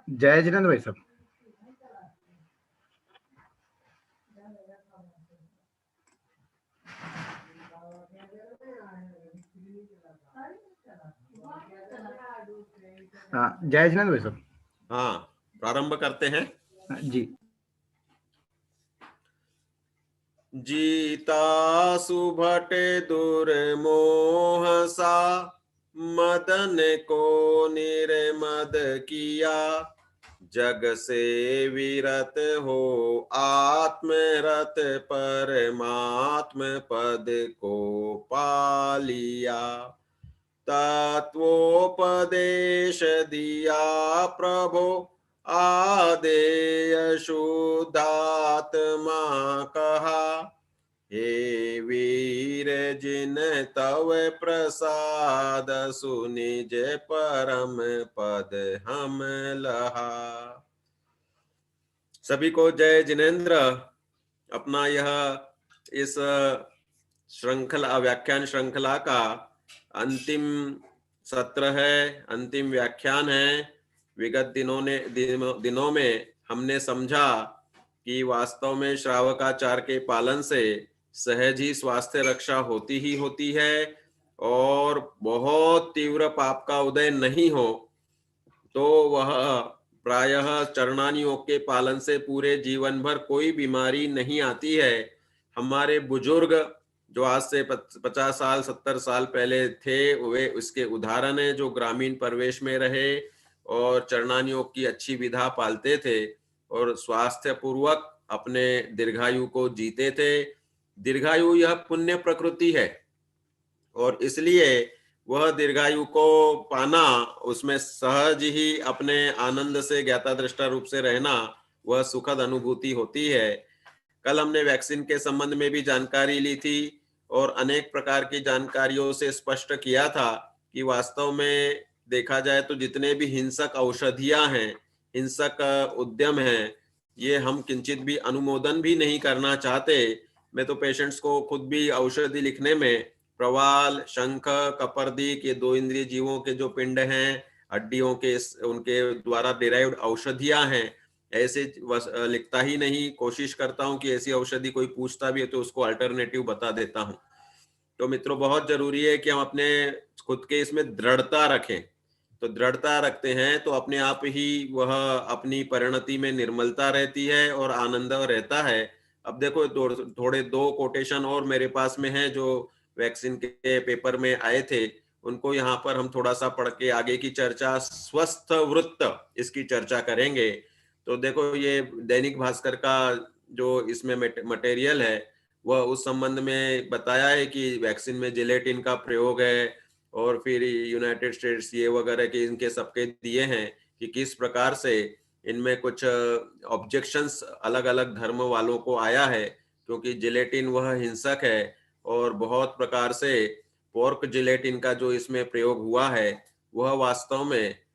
जय जिनेंद्र भाई साहब। हाँ, जय जिनेंद्र भाई साहब। हाँ, प्रारंभ करते हैं। जी। जीता सुभट दुर्मोह सा, मदन को निर्मद किया। जग से विरत हो आत्मरत, परमात्म पद को पा लिया। तत्वोपदेश दिया प्रभो, आदेय शुद्धात्मा कहा। हे वीर जिन तव प्रसाद, सुनिज परम पद हम लहा। सभी को जय जिनेंद्र। अपना यह इस श्रृंखला व्याख्यान श्रृंखला का अंतिम सत्र है, अंतिम व्याख्यान है। विगत दिनों में हमने समझा कि वास्तव में श्रावकाचार के पालन से सहज ही स्वास्थ्य रक्षा होती ही होती है, और बहुत तीव्र पाप का उदय नहीं हो तो वह प्रायः चरणानी योग के पालन से पूरे जीवन भर कोई बीमारी नहीं आती है। हमारे बुजुर्ग जो आज से 50 साल 70 साल पहले थे, वे उसके उदाहरण है, जो ग्रामीण परिवेश में रहे और चरणानी योग की अच्छी विधा पालते थे और स्वास्थ्य पूर्वक अपने दीर्घायु को जीते थे। दीर्घायु यह पुण्य प्रकृति है, और इसलिए वह दीर्घायु को पाना, उसमें सहज ही अपने आनंद से ज्ञाता दृष्टा रूप से रहना, वह सुखद अनुभूति होती है। कल हमने वैक्सीन के संबंध में भी जानकारी ली थी और अनेक प्रकार की जानकारियों से स्पष्ट किया था कि वास्तव में देखा जाए तो जितने भी हिंसक औषधियां हैं, हिंसक उद्यम हैं, ये हम किंचित भी अनुमोदन भी नहीं करना चाहते। मैं तो पेशेंट्स को खुद भी औषधि लिखने में प्रवाल, शंख, कपर्दिक, ये 2 इंद्रिय जीवों के जो पिंड हैं, हड्डियों के, उनके द्वारा डिराइव्ड औषधियां हैं, ऐसे लिखता ही नहीं। कोशिश करता हूं कि ऐसी औषधि कोई पूछता भी है तो उसको अल्टरनेटिव बता देता हूं। तो मित्रों, बहुत जरूरी है कि हम अपने खुद के इसमें दृढ़ता रखें। तो दृढ़ता रखते हैं तो अपने आप ही वह अपनी परिणति में निर्मलता रहती है और आनंद रहता है। अब देखो, थोड़े 2 कोटेशन और मेरे पास में है जो वैक्सीन के पेपर में आए थे, उनको यहाँ पर हम थोड़ा सा पढ़ के आगे की चर्चा, स्वस्थ वृत्त, इसकी चर्चा करेंगे। तो देखो, ये दैनिक भास्कर का जो इसमें मटेरियल है, वह उस संबंध में बताया है कि वैक्सीन में जिलेटिन का प्रयोग है, और फिर यूनाइटेड स्टेट्स ये वगैरह के इनके सबके दिए हैं कि किस प्रकार से इनमें कुछ ऑब्जेक्शंस अलग अलग धर्म वालों को आया है, क्योंकि जिलेटिन वह हिंसक है, और बहुत प्रकार से पोर्क जिलेटिन का जो इसमें प्रयोग हुआ है, वह वास्तव में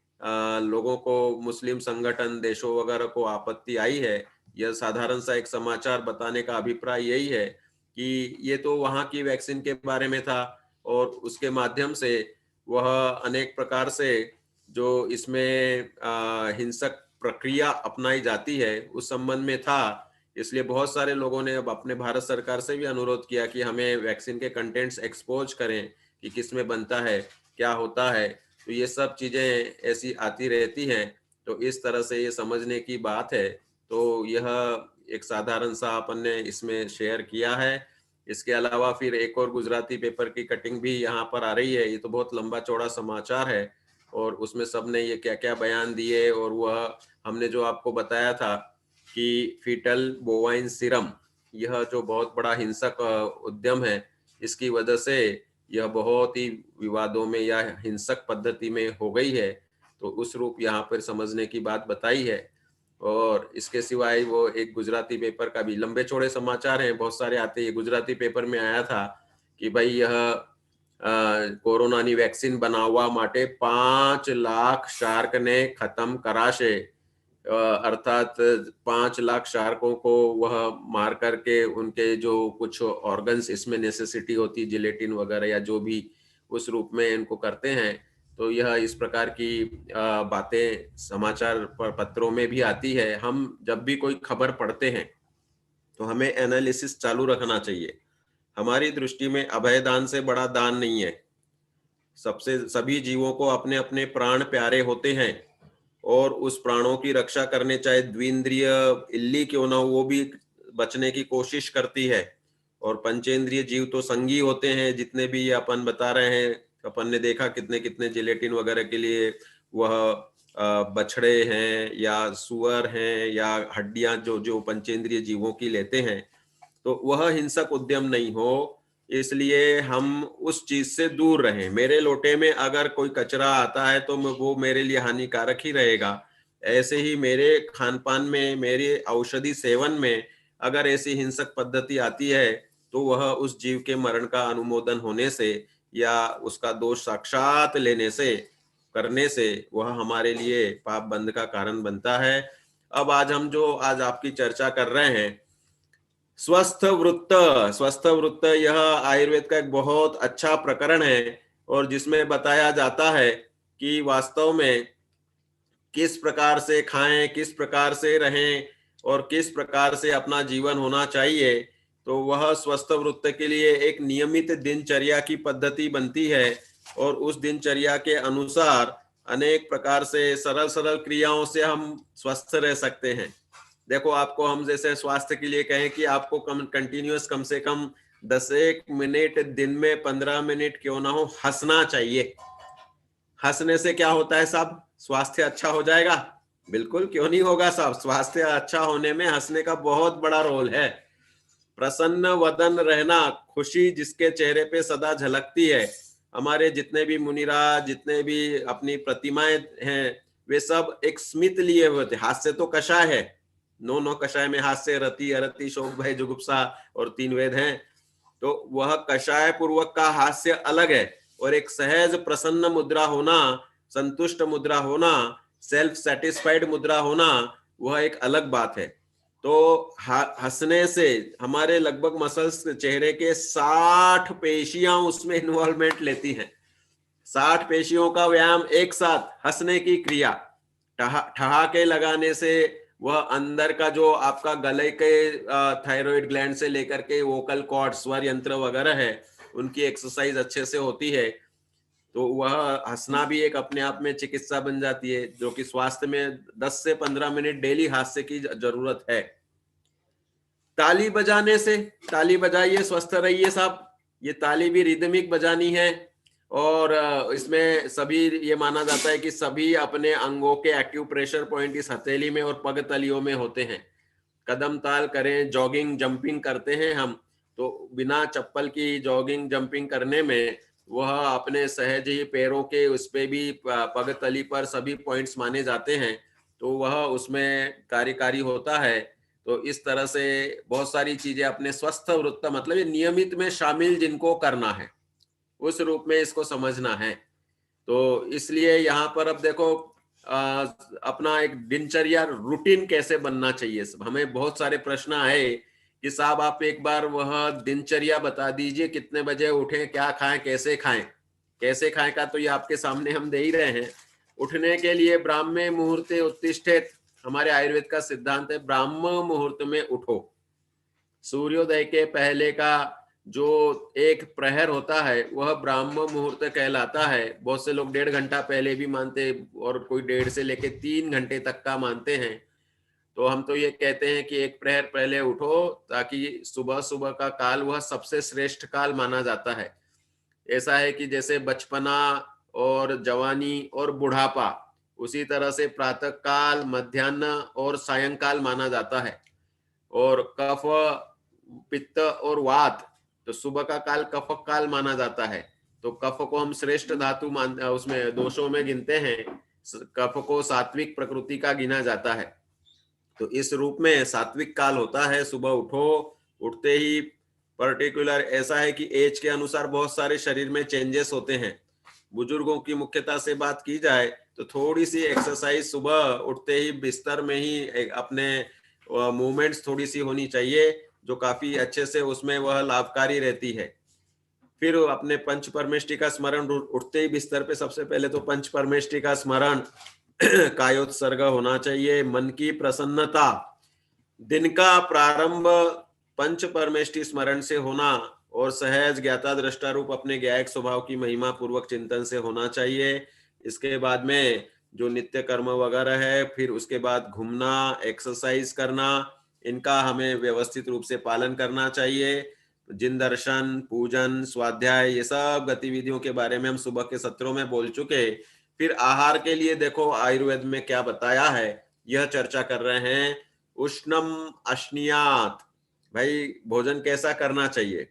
लोगों को, मुस्लिम संगठन देशों वगैरह को आपत्ति आई है। यह साधारण सा एक समाचार बताने का अभिप्राय यही है कि ये तो वहां की वैक्सीन के बारे में था, और उसके माध्यम से वह अनेक प्रकार से जो इसमें हिंसक प्रक्रिया अपनाई जाती है उस संबंध में था। इसलिए बहुत सारे लोगों ने अब अपने भारत सरकार से भी अनुरोध किया कि हमें वैक्सीन के कंटेंट्स एक्सपोज करें कि किस में बनता है, क्या होता है। तो ये सब चीजें ऐसी आती रहती हैं, तो इस तरह से ये समझने की बात है। तो यह एक साधारण सा अपन ने इसमें शेयर किया है। इसके अलावा फिर एक और गुजराती पेपर की कटिंग भी यहाँ पर आ रही है। ये तो बहुत लंबा चौड़ा समाचार है, और उसमें सब ने ये क्या क्या बयान दिए, और वह हमने जो आपको बताया था कि फीटल बोवाइन सीरम, यह जो बहुत बड़ा हिंसक उद्यम है, इसकी वजह से यह बहुत ही विवादों में या हिंसक पद्धति में हो गई है। तो उस रूप यहाँ पर समझने की बात बताई है। और इसके सिवाय वो एक गुजराती पेपर का भी, लंबे चौड़े समाचार हैं, बहुत सारे आते हैं। गुजराती पेपर में आया था कि भाई यह कोरोनानी वैक्सीन बनाववा माटे 5 लाख शार्क ने खत्म कराशे। अर्थात 5 लाख शार्कों को वह मार करके उनके जो कुछ ऑर्गन्स इसमें नेसेसिटी होती, जिलेटिन वगैरह या जो भी उस रूप में इनको करते हैं, तो यह इस प्रकार की बातें समाचार पत्रों में भी आती है। हम जब भी कोई खबर पढ़ते हैं तो हमें एनालिसिस चालू रखना चाहिए। हमारी दृष्टि में अभय दान से बड़ा दान नहीं है। सभी जीवों को अपने अपने प्राण प्यारे होते हैं और उस प्राणों की रक्षा करने, चाहे द्विंद्रिय इल्ली क्यों ना हो, वो भी बचने की कोशिश करती है। और पंचेंद्रिय जीव तो संगी होते हैं, जितने भी ये अपन बता रहे हैं। अपन ने देखा कितने कितने जिलेटिन वगैरह के लिए वह बछड़े हैं या सुअर हैं या हड्डियां जो जो पंचेंद्रिय जीवों की लेते हैं, तो वह हिंसक उद्यम नहीं हो, इसलिए हम उस चीज से दूर रहें। मेरे लोटे में अगर कोई कचरा आता है तो वो मेरे लिए हानिकारक ही रहेगा। ऐसे ही मेरे खान पान में, मेरे औषधि सेवन में अगर ऐसी हिंसक पद्धति आती है तो वह उस जीव के मरण का अनुमोदन होने से या उसका दोष साक्षात लेने से, करने से, वह हमारे लिए पाप बंध का कारण बनता है। अब आज आपकी चर्चा कर रहे हैं स्वस्थ वृत्त। स्वस्थ वृत्त यह आयुर्वेद का एक बहुत अच्छा प्रकरण है और जिसमें बताया जाता है कि वास्तव में किस प्रकार से खाएं, किस प्रकार से रहें और किस प्रकार से अपना जीवन होना चाहिए। तो वह स्वस्थ वृत्त के लिए एक नियमित दिनचर्या की पद्धति बनती है और उस दिनचर्या के अनुसार अनेक प्रकार से सरल सरल क्रियाओं से हम स्वस्थ रह सकते हैं। देखो, आपको हम जैसे स्वास्थ्य के लिए कहें कि आपको कंटिन्यूअस कम से कम 10 मिनट दिन में 15 मिनट क्यों ना हो हंसना चाहिए। हंसने से क्या होता है साहब? स्वास्थ्य अच्छा हो जाएगा? बिल्कुल क्यों नहीं होगा साहब। स्वास्थ्य अच्छा होने में हंसने का बहुत बड़ा रोल है। प्रसन्न वदन रहना, खुशी जिसके चेहरे पे सदा झलकती है। हमारे जितने भी मुनिराज, जितने भी अपनी प्रतिमाएं हैं, वे सब एक स्मित लिए हुए थे। हास्य तो कषाय है, नो कषाय में हास्य, रति अरति शोक भय जुगुप्सा और 3 वेद हैं। तो वह कषाय पूर्वक का हास्य अलग है और एक सहज प्रसन्न मुद्रा होना, संतुष्ट मुद्रा होना, सेल्फ सेटिस्फाइड मुद्रा होना, वह एक अलग बात है। तो हंसने से हमारे लगभग मसल्स चेहरे के 60 पेशियां उसमें इन्वॉल्वमेंट लेती हैं। 60 पेशियों का व्यायाम एक साथ, हंसने की क्रिया, ठहाके लगाने से वह अंदर का जो आपका गले के थायराइड ग्लैंड से लेकर के वोकल कॉर्ड, स्वर यंत्र वगैरह है, उनकी एक्सरसाइज अच्छे से होती है। तो वह हंसना भी एक अपने आप में चिकित्सा बन जाती है, जो कि स्वास्थ्य में 10 से 15 मिनट डेली हास्य की जरूरत है। ताली बजाने से, ताली बजाइए, स्वस्थ रहिए साहब। ये ताली भी रिदमिक बजानी है और इसमें सभी ये माना जाता है कि सभी अपने अंगों के एक्यूप्रेशर पॉइंट इस हथेली में और पग तलियों में होते हैं। कदम ताल करें, जॉगिंग जंपिंग करते हैं हम, तो बिना चप्पल की जॉगिंग जंपिंग करने में वह अपने सहज ही पैरों के उस पे भी, पग तली पर सभी पॉइंट्स माने जाते हैं, तो वह उसमें कार्यकारी होता है। तो इस तरह से बहुत सारी चीजें अपने स्वस्थ वृत्त, मतलब ये नियमित में शामिल जिनको करना है, उस रूप में इसको समझना है। तो इसलिए यहाँ पर अब देखो, अपना एक दिनचर्या रूटीन कैसे बनना चाहिए। हमें बहुत सारे प्रश्न आए कि साहब आप एक बार वह दिनचर्या बता दीजिए, कितने बजे उठें, क्या खाएं, कैसे खाएं। कैसे खाएं का तो ये आपके सामने हम दे ही रहे हैं। उठने के लिए ब्राह्मे मुहूर्ते उत्तिष्ठेत, हमारे आयुर्वेद का सिद्धांत है, ब्राह्म मुहूर्त में उठो। सूर्योदय के पहले का जो एक प्रहर होता है वह ब्राह्म मुहूर्त कहलाता है। बहुत से लोग 1.5 घंटा पहले भी मानते और कोई 1.5 से लेके 3 घंटे तक का मानते हैं। तो हम तो ये कहते हैं कि एक प्रहर पहले उठो, ताकि सुबह सुबह का काल वह सबसे श्रेष्ठ काल माना जाता है। ऐसा है कि जैसे बचपना और जवानी और बुढ़ापा, उसी तरह से प्रातः काल, मध्याह्न और सायंकाल माना जाता है। और कफ, पित्त और वात, तो सुबह का काल कफ काल माना जाता है। तो कफ को हम श्रेष्ठ धातु उसमें दोषों में गिनते हैं। कफ को सात्विक प्रकृति का गिना जाता है। तो इस रूप में सात्विक काल होता है। सुबह उठो, उठते ही पर्टिकुलर ऐसा है कि एज के अनुसार बहुत सारे शरीर में चेंजेस होते हैं। बुजुर्गों की मुख्यता से बात की जाए तो थोड़ी सी एक्सरसाइज सुबह उठते ही बिस्तर में ही अपने मूवमेंट्स थोड़ी सी होनी चाहिए, जो काफी अच्छे से उसमें वह लाभकारी रहती है। फिर अपने पंच परमेष्टि का स्मरण, उठते ही बिस्तर पे सबसे पहले तो पंच परमेष्टि का स्मरण, कायोत्सर्ग होना चाहिए, मन की प्रसन्नता, दिन का प्रारंभ पंच परमेष्टि स्मरण से होना और सहज ज्ञाता दृष्टा रूप अपने ज्ञायक स्वभाव की महिमा पूर्वक चिंतन से होना चाहिए। इसके बाद में जो नित्य कर्म वगैरह है, फिर उसके बाद घूमना, एक्सरसाइज करना, इनका हमें व्यवस्थित रूप से पालन करना चाहिए। जिन दर्शन, पूजन, स्वाध्याय, ये सब गतिविधियों के बारे में हम सुबह के सत्रों में बोल चुके। फिर आहार के लिए देखो आयुर्वेद में क्या बताया है, यह चर्चा कर रहे हैं। उष्णम अश्नियात, भाई भोजन कैसा करना चाहिए?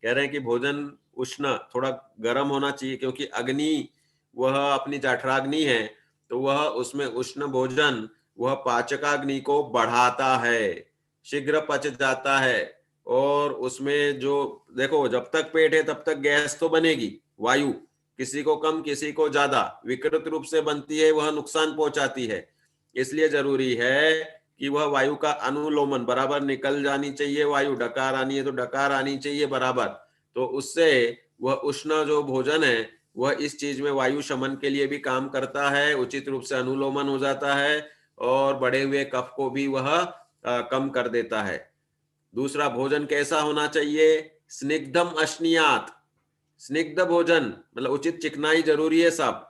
कह रहे हैं कि भोजन उष्ण, थोड़ा गर्म होना चाहिए, क्योंकि अग्नि वह अपनी जठराग्नि है, तो वह उसमें उष्ण भोजन वह पाचकाग्नि को बढ़ाता है, शीघ्र पच जाता है। और उसमें जो देखो, जब तक पेट है तब तक गैस तो बनेगी, वायु, किसी को कम किसी को ज्यादा विकृत रूप से बनती है, वह नुकसान पहुंचाती है। इसलिए जरूरी है कि वह वायु का अनुलोमन बराबर निकल जानी चाहिए, वायु डकार आनी है तो डकार आनी चाहिए बराबर। तो उससे वह उष्ण जो भोजन है वह इस चीज में वायु शमन के लिए भी काम करता है, उचित रूप से अनुलोमन हो जाता है और बढ़े हुए कफ को भी वह कम कर देता है। दूसरा, भोजन कैसा होना चाहिए? स्निग्धम अश्नियात, स्निग्ध भोजन मतलब उचित चिकनाई जरूरी है सब।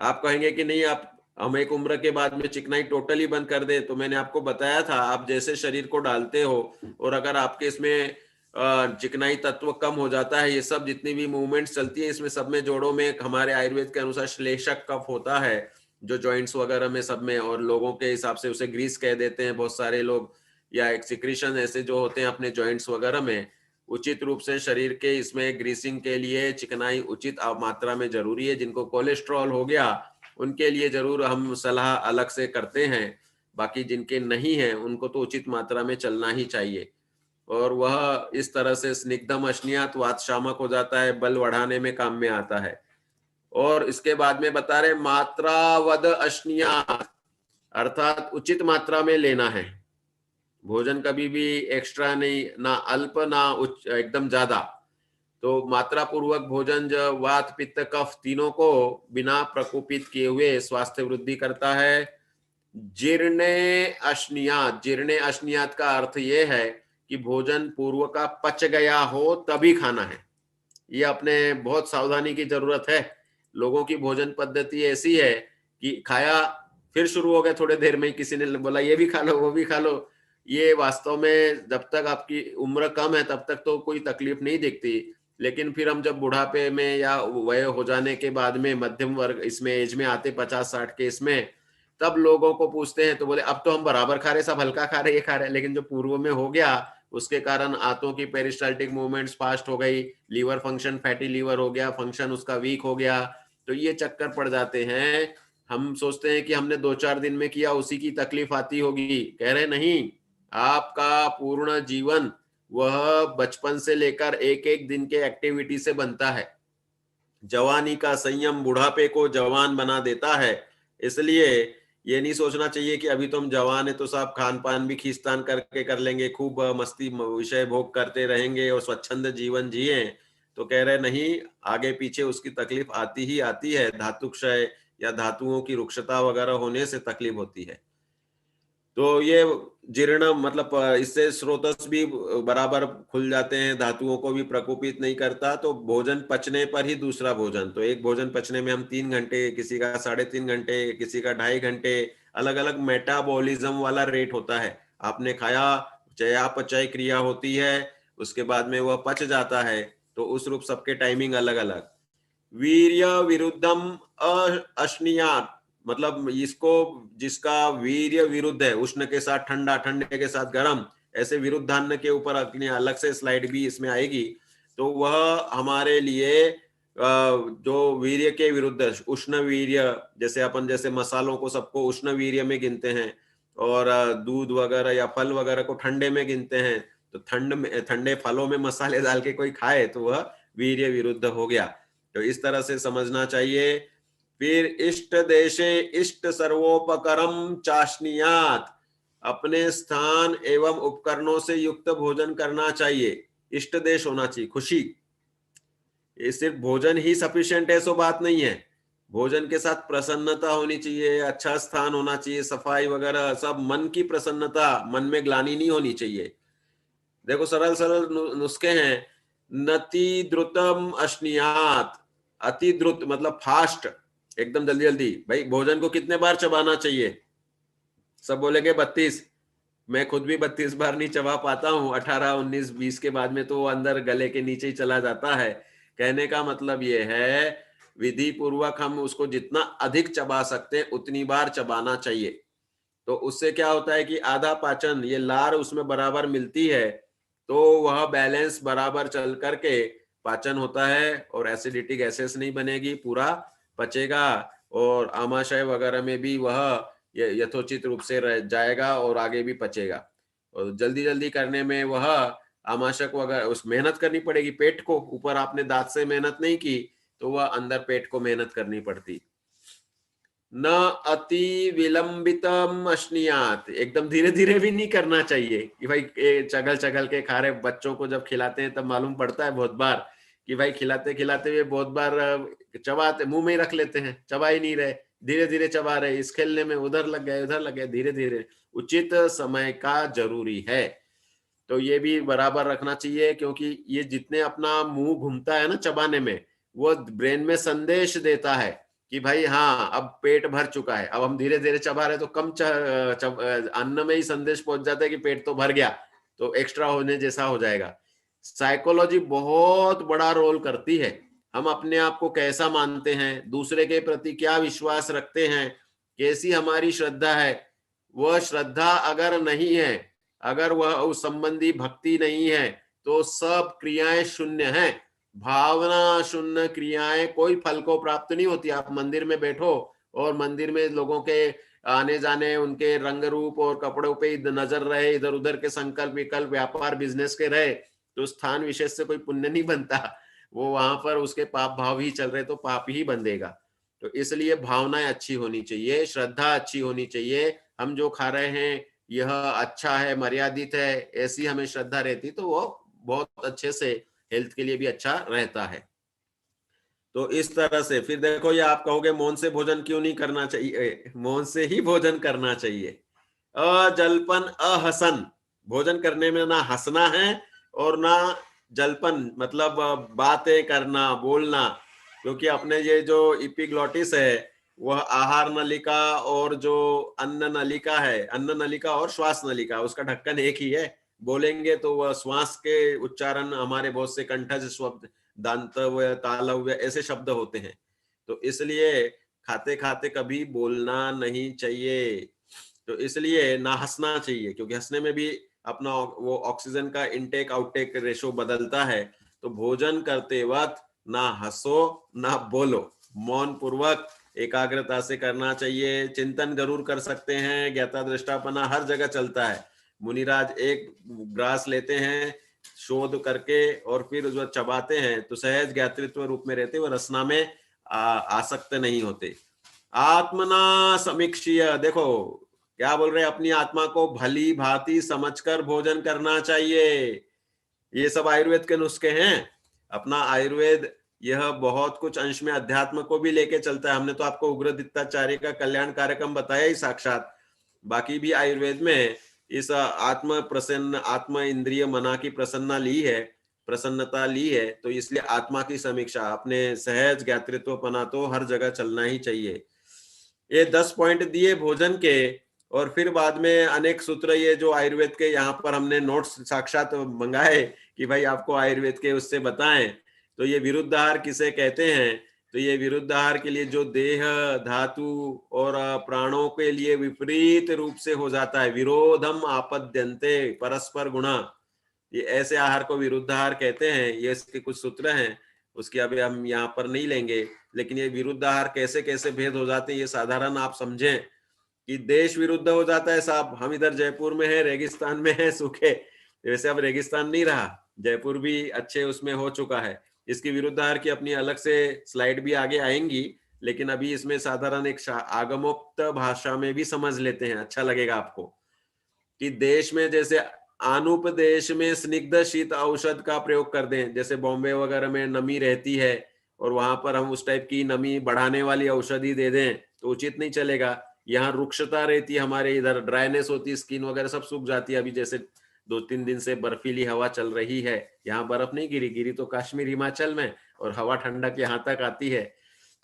आप कहेंगे कि नहीं, आप हम एक उम्र के बाद में चिकनाई टोटली बंद कर दे, तो मैंने आपको बताया था, आप जैसे शरीर को डालते हो और अगर आपके इसमें चिकनाई तत्व कम हो जाता है, ये सब जितनी भी मूवमेंट्स चलती है इसमें सब में जोड़ों में हमारे आयुर्वेद के अनुसार श्लेषक कफ होता है, जो जॉइंट्स वगैरह में सब में, और लोगों के हिसाब से उसे ग्रीस कह देते हैं बहुत सारे लोग, या एक सिक्रीशन ऐसे जो होते हैं अपने जॉइंट्स वगैरह में। उचित रूप से शरीर के इसमें ग्रीसिंग के लिए चिकनाई उचित मात्रा में जरूरी है। जिनको कोलेस्ट्रॉल हो गया उनके लिए जरूर हम सलाह अलग से करते हैं, बाकी जिनके नहीं है उनको तो उचित मात्रा में चलना ही चाहिए। और वह इस तरह से स्निग्धम अश्नियात वात शामक हो जाता है, बल बढ़ाने में काम में आता है। और इसके बाद में बता रहे मात्रावद अश्नियात, अर्थात उचित मात्रा में लेना है भोजन, कभी भी एक्स्ट्रा नहीं, ना अल्प ना उच्च एकदम ज्यादा। तो मात्रा पूर्वक भोजन जो वात पित्त कफ तीनों को बिना प्रकोपित किए हुए स्वास्थ्य वृद्धि करता है। जीर्णे अश्नियात, जीर्णे अश्नियात का अर्थ ये है कि भोजन पूर्व का पच गया हो तभी खाना है। ये अपने बहुत सावधानी की जरूरत है। लोगों की भोजन पद्धति ऐसी है कि खाया फिर शुरू हो गया, थोड़े देर में ही किसी ने बोला ये भी खा लो वो भी खा लो। ये वास्तव में जब तक आपकी उम्र कम है तब तक तो कोई तकलीफ नहीं दिखती, लेकिन फिर हम जब बुढ़ापे में या वय हो जाने के बाद में मध्यम वर्ग इसमें एज में आते 50-60 के इसमें, तब लोगों को पूछते हैं तो बोले अब तो हम बराबर खा रहे, सब हल्का खा रहे, ये खा रहे। लेकिन जो पूर्व में हो गया उसके कारण आंतों की पेरिस्टाल्टिक मूवमेंट्स फास्ट हो गई, लीवर फंक्शन फैटी लीवर हो गया, फंक्शन उसका वीक हो गया, तो ये चक्कर पड़ जाते हैं। हम सोचते हैं कि हमने 2-4 दिन में किया उसी की तकलीफ आती होगी, कह रहे नहीं, आपका पूर्ण जीवन वह बचपन से लेकर एक एक दिन के एक्टिविटी से बनता है। जवानी का संयम बुढ़ापे को जवान बना देता है। इसलिए ये नहीं सोचना चाहिए कि अभी तो हम जवान है तो सब खान पान भी खींचतान करके कर लेंगे, खूब मस्ती विषय भोग करते रहेंगे और स्वच्छंद जीवन जिए। तो कह रहे नहीं, आगे पीछे उसकी तकलीफ आती ही आती है, धातु क्षय या धातुओं की रुक्षता वगैरह होने से तकलीफ होती है। तो ये जीर्ण मतलब इससे स्रोतस भी बराबर खुल जाते हैं, धातुओं को भी प्रकोपित नहीं करता। तो भोजन पचने पर ही दूसरा भोजन, तो एक भोजन पचने में हम 3 घंटे, किसी का 3.5 घंटे, किसी का 2.5 घंटे, अलग अलग मेटाबॉलिज्म वाला रेट होता है। आपने खाया, चयापचय क्रिया होती है, उसके बाद में वह पच जाता है, तो उस रूप सबके टाइमिंग अलग अलग। वीर्य विरुद्धम अश्नियात, मतलब इसको जिसका वीर्य विरुद्ध है, उष्ण के साथ ठंडा, ठंडे के साथ गर्म, ऐसे विरुद्धान्न के ऊपर अपनी अलग से स्लाइड भी इसमें आएगी। तो वह हमारे लिए जो वीर्य के विरुद्ध उष्ण वीर्य, जैसे अपन जैसे मसालों को सबको उष्ण वीर्य में गिनते हैं, और दूध वगैरह या फल वगैरह को ठंडे में गिनते हैं। तो ठंडे फलों में मसाले डाल के कोई खाए तो वह वीर्य विरुद्ध हो गया। तो इस तरह से समझना चाहिए। फिर इष्ट देशे इष्ट सर्वोपकरम चाशनियात, अपने स्थान एवं उपकरणों से युक्त भोजन करना चाहिए। इष्ट देश होना चाहिए खुशी, ये सिर्फ भोजन ही सफिशिएंट है सो बात नहीं है। भोजन के साथ प्रसन्नता होनी चाहिए, अच्छा स्थान होना चाहिए, सफाई वगैरह सब, मन की प्रसन्नता, मन में ग्लानि नहीं होनी चाहिए। देखो सरल सरल नुस्खे हैं। नति द्रुतम अश्नियात, अति द्रुत मतलब फास्ट, एकदम जल्दी जल्दी। भाई भोजन को कितने बार चबाना चाहिए? सब बोलेंगे 32। मैं खुद भी 32 बार नहीं चबा पाता हूँ। 18, 19, 20 के बाद में तो वो अंदर गले के नीचे ही चला जाता है। कहने का मतलब ये है, विधि पूर्वक हम उसको जितना अधिक चबा सकते हैं उतनी बार चबाना चाहिए। तो उससे क्या होता है कि आधा पाचन, ये लार उसमें बराबर मिलती है, तो वह बैलेंस बराबर चल करके पाचन होता है और एसिडिटी गैसेस नहीं बनेगी, पूरा पचेगा और आमाशय वगैरह में भी वह यथोचित रूप से रह जाएगा और आगे भी पचेगा। और जल्दी जल्दी करने में वह आमाशक वगैरह उस मेहनत करनी पड़ेगी। पेट को ऊपर आपने दांत से मेहनत नहीं की तो वह अंदर पेट को मेहनत करनी पड़ती। न अति विलंबितम अश्नियात, एकदम धीरे धीरे भी नहीं करना चाहिए कि भाई चगल चगल के खा रहे। बच्चों को जब खिलाते हैं तब मालूम पड़ता है बहुत बार कि भाई खिलाते खिलाते हुए बहुत बार चबाते, मुंह में ही रख लेते हैं, चबा ही नहीं रहे, धीरे धीरे चबा रहे। इस खेलने में उधर लग गए उधर लग गए, धीरे धीरे। उचित समय का जरूरी है। तो ये भी बराबर रखना चाहिए, क्योंकि ये जितने अपना मुंह घूमता है ना चबाने में, वो ब्रेन में संदेश देता है कि भाई हाँ अब पेट भर चुका है। अब हम धीरे धीरे चबा रहे तो कम अन्न में ही संदेश पहुंच जाता है कि पेट तो भर गया, तो एक्स्ट्रा होने जैसा हो जाएगा। साइकोलॉजी बहुत बड़ा रोल करती है। हम अपने आप को कैसा मानते हैं, दूसरे के प्रति क्या विश्वास रखते हैं, कैसी हमारी श्रद्धा है। वह श्रद्धा अगर नहीं है, अगर वह उस संबंधी भक्ति नहीं है, तो सब क्रियाएं शून्य हैं। भावना शून्य क्रियाएं कोई फल को प्राप्त नहीं होती। आप मंदिर में बैठो और मंदिर में लोगों के आने जाने, उनके रंग रूप और कपड़ों पे नजर रहे, इधर उधर के संकल्प विकल्प व्यापार बिजनेस के रहे, तो स्थान विशेष से कोई पुण्य नहीं बनता। वो वहां पर उसके पाप भाव ही चल रहे तो पाप ही बंधेगा। तो इसलिए भावनाएं अच्छी होनी चाहिए, श्रद्धा अच्छी होनी चाहिए। हम जो खा रहे हैं यह अच्छा है, मर्यादित है, ऐसी हमें श्रद्धा रहती तो वो बहुत अच्छे से हेल्थ के लिए भी अच्छा रहता है। तो इस तरह से फिर देखो, ये आप कहोगे मौन से भोजन क्यों नहीं करना चाहिए? मौन से ही भोजन करना चाहिए। अजल्पन अहसन, भोजन करने में ना हंसना है और ना जल्पन मतलब बातें करना, बोलना। क्योंकि अपने ये जो इपिग्लॉटिस है वह आहार नलिका और जो अन्न नलिका है, अन्न नलिका और श्वास नलिका, उसका ढक्कन एक ही है। बोलेंगे तो वह श्वास के उच्चारण, हमारे बहुत से कंठज शब्द, दांतव्य, तालव्य ऐसे शब्द होते हैं। तो इसलिए खाते खाते कभी बोलना नहीं चाहिए। तो इसलिए ना हंसना चाहिए, क्योंकि हंसने में भी अपना वो ऑक्सीजन का इनटेक आउटटेक रेशो बदलता है। तो भोजन करते वक्त ना हंसो ना बोलो, मौन पूर्वक एकाग्रता से करना चाहिए। चिंतन जरूर कर सकते हैं, ज्ञाता दृष्टापना हर जगह चलता है। मुनिराज एक ग्रास लेते हैं शोध करके और फिर जो चबाते हैं तो सहज ज्ञातृत्व रूप में रहते, वो रसना में आसक्त नहीं होते। आत्मना समीक्षीय, देखो क्या बोल रहे हैं, अपनी आत्मा को भली भांति समझकर भोजन करना चाहिए। ये सब आयुर्वेद के नुस्खे हैं। अपना आयुर्वेद यह बहुत कुछ अंश में अध्यात्म को भी लेके चलता है। हमने तो आपको उग्रदित्ताचार्य का कल्याण कार्यक्रम बताया ही साक्षात। बाकी भी आयुर्वेद में इस आत्म प्रसन्न, आत्म इंद्रिय मना की प्रसन्नता ली है। तो इसलिए आत्मा की समीक्षा, अपने सहज ज्ञातृत्वपना तो हर जगह चलना ही चाहिए। ये 10 पॉइंट दिए भोजन के, और फिर बाद में अनेक सूत्र ये जो आयुर्वेद के यहाँ पर हमने नोट्स साक्षात मंगाए कि भाई आपको आयुर्वेद के उससे बताएं। तो ये विरुद्ध आहार किसे कहते हैं? तो ये विरुद्ध आहार के लिए जो देह, धातु और प्राणों के लिए विपरीत रूप से हो जाता है, विरोधम आपद्यन्ते परस्पर गुणा, ये ऐसे आहार को विरुद्ध आहार कहते हैं। ये इसके कुछ सूत्र हैं, उसकी अभी हम यहाँ पर नहीं लेंगे। लेकिन ये विरुद्ध आहार कैसे कैसे भेद हो जाते हैं ये साधारण आप समझें कि देश विरुद्ध हो जाता है साहब। हम इधर जयपुर में है, रेगिस्तान में है, सूखे, वैसे अब रेगिस्तान नहीं रहा, जयपुर भी अच्छे उसमें हो चुका है। इसकी विरुद्ध आहार की अपनी अलग से स्लाइड भी आगे आएंगी, लेकिन अभी इसमें साधारण एक आगमोक्त भाषा में भी समझ लेते हैं, अच्छा लगेगा आपको। कि देश में जैसे अनुपदेश में स्निग्ध शीत औषध का प्रयोग कर दें, जैसे बॉम्बे वगैरह में नमी रहती है और वहां पर हम उस टाइप की नमी बढ़ाने वाली औषधि दे दें तो उचित नहीं चलेगा। यहाँ रुक्षता रहती है, हमारे इधर ड्राइनेस होती है, स्किन वगैरह सब सूख जाती है। अभी जैसे 2-3 दिन से बर्फीली हवा चल रही है, यहाँ बर्फ नहीं गिरी, गिरी तो कश्मीर हिमाचल में, और हवा ठंडक यहाँ तक आती है।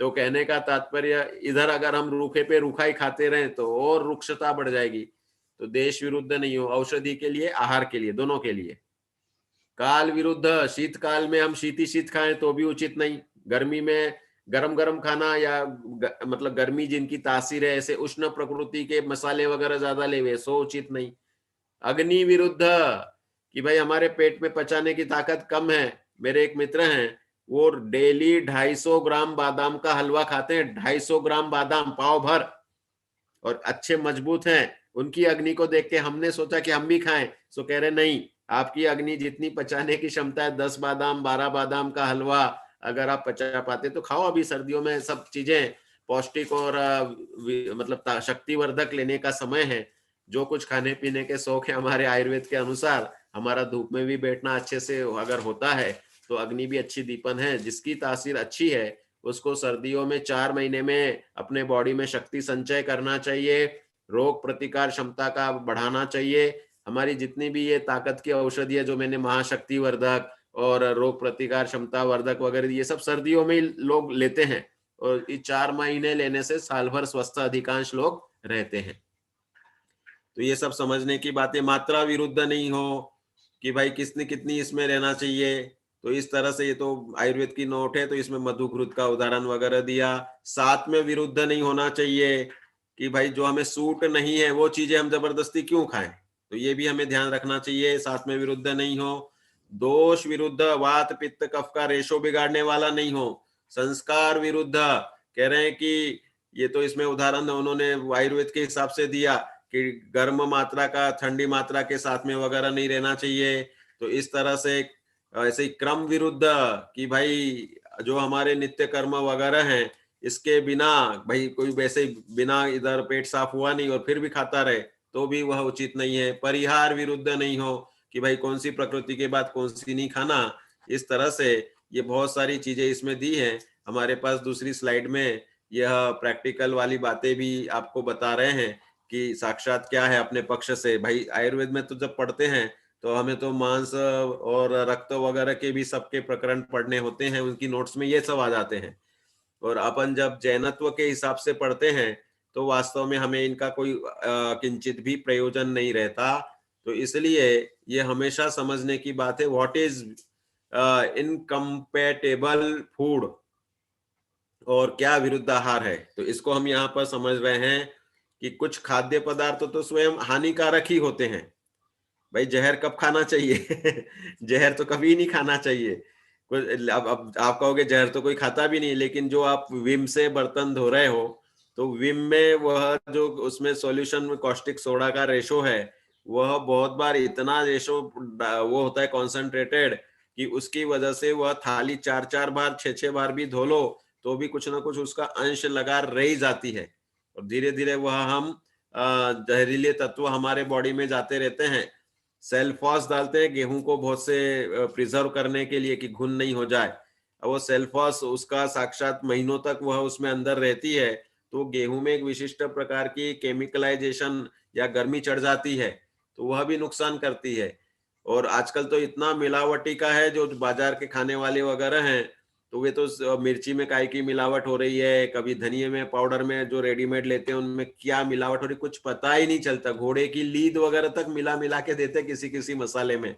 तो कहने का तात्पर्य, इधर अगर हम रूखे पे रूखा ही खाते रहें तो और रुक्षता बढ़ जाएगी। तो देश विरुद्ध नहीं हो, औषधि के लिए, आहार के लिए, दोनों के लिए। काल विरुद्ध, शीतकाल में हम शीत ही शीत खाएं तो भी उचित नहीं। गर्मी में गरम गरम खाना या मतलब गर्मी जिनकी तासीर है, ऐसे उष्ण प्रकृति के मसाले वगैरह ज्यादा लेवे, सो उचित नहीं। अग्नि विरुद्ध, कि भाई हमारे पेट में पचाने की ताकत कम है। मेरे एक मित्र हैं, वो डेली 250 ग्राम बादाम का हलवा खाते हैं, 250 ग्राम बादाम पाव भर, और अच्छे मजबूत हैं। उनकी अग्नि को देख के हमने सोचा कि हम भी खाएं, सो कह रहे नहीं, आपकी अग्नि जितनी पचाने की क्षमता है, 10 बादाम 12 बादाम का हलवा अगर आप पचा पाते तो खाओ। अभी सर्दियों में सब चीजें पौष्टिक और मतलब शक्तिवर्धक लेने का समय है। जो कुछ खाने पीने के शौक है हमारे आयुर्वेद के अनुसार, हमारा धूप में भी बैठना अच्छे से अगर होता है तो अग्नि भी अच्छी दीपन है। जिसकी तासीर अच्छी है उसको सर्दियों में 4 महीने में अपने बॉडी में शक्ति संचय करना चाहिए, रोग प्रतिकार क्षमता का बढ़ाना चाहिए। हमारी जितनी भी ये ताकत की औषधि है जो मैंने महाशक्ति वर्धक और रोग प्रतिकार क्षमता वर्धक वगैरह, ये सब सर्दियों में लोग लेते हैं, और ये 4 महीने लेने से साल भर स्वस्थ अधिकांश लोग रहते हैं। तो ये सब समझने की बातें। मात्रा विरुद्ध नहीं हो कि भाई किसने कितनी इसमें रहना चाहिए, तो इस तरह से ये तो आयुर्वेद की नोट है, तो इसमें मधुघृत का उदाहरण वगैरह दिया। साथ में विरुद्ध नहीं होना चाहिए कि भाई जो हमें सूट नहीं है वो चीजें हम जबरदस्ती क्यों खाएं, तो ये भी हमें ध्यान रखना चाहिए। साथ में विरुद्ध नहीं हो। दोष विरुद्ध, वात पित्त कफ का रेशो बिगाड़ने वाला नहीं हो। संस्कार विरुद्ध, कह रहे हैं कि ये तो इसमें उदाहरण उन्होंने आयुर्वेद के हिसाब से दिया कि गर्म मात्रा का ठंडी मात्रा के साथ में वगैरह नहीं रहना चाहिए। तो इस तरह से ऐसे ही क्रम विरुद्ध कि भाई जो हमारे नित्य कर्म वगैरह हैं इसके बिना, भाई कोई वैसे बिना इधर पेट साफ हुआ नहीं और फिर भी खाता रहे तो भी वह उचित नहीं है। परिहार विरुद्ध नहीं हो कि भाई कौन सी प्रकृति के बाद कौन सी नहीं खाना। इस तरह से ये बहुत सारी चीजें इसमें दी हैं। हमारे पास दूसरी स्लाइड में यह प्रैक्टिकल वाली बातें भी आपको बता रहे हैं कि साक्षात क्या है अपने पक्ष से। भाई आयुर्वेद में तो जब पढ़ते हैं तो हमें तो मांस और रक्त वगैरह के भी सबके प्रकरण पढ़ने होते हैं, उनकी नोट्स में ये सब आ जाते हैं। और अपन जब जैनत्व के हिसाब से पढ़ते हैं तो वास्तव में हमें इनका कोई किंचित भी प्रयोजन नहीं रहता। तो इसलिए ये हमेशा समझने की बात है, व्हाट इज इनकम्पैटिबल फूड और क्या विरुद्ध आहार है। तो इसको हम यहाँ पर समझ रहे हैं कि कुछ खाद्य पदार्थ तो स्वयं हानिकारक ही होते हैं। भाई जहर कब खाना चाहिए जहर तो कभी नहीं खाना चाहिए। अब आप कहोगे जहर तो कोई खाता भी नहीं, लेकिन जो आप विम से बर्तन धो रहे हो तो विम में वह जो उसमें सॉल्यूशन में कॉस्टिक सोडा का रेशो है वह बहुत बार इतना रेशो वो होता है कॉन्सेंट्रेटेड कि उसकी वजह से वह थाली 4-4 बार 6-6 बार भी धो लो तो भी कुछ ना कुछ उसका अंश लगा रह जाती है, और धीरे धीरे वह हम जहरीले तत्व हमारे बॉडी में जाते रहते हैं। सेल्फॉस डालते हैं गेहूं को बहुत से प्रिजर्व करने के लिए कि घुन नहीं हो जाए। अब वो सेल्फॉस उसका साक्षात महीनों तक वह उसमें अंदर रहती है तो गेहूं में एक विशिष्ट प्रकार की केमिकलाइजेशन या गर्मी चढ़ जाती है तो वह भी नुकसान करती है। और आजकल तो इतना मिलावटी का है जो बाजार के खाने वाले वगैरह हैं, तो वे तो मिर्ची में काय की मिलावट हो रही है, कभी धनिये में पाउडर में जो रेडीमेड लेते हैं उनमें क्या मिलावट हो रही कुछ पता ही नहीं चलता। घोड़े की लीद वगैरह तक मिला मिला के देते किसी किसी मसाले में।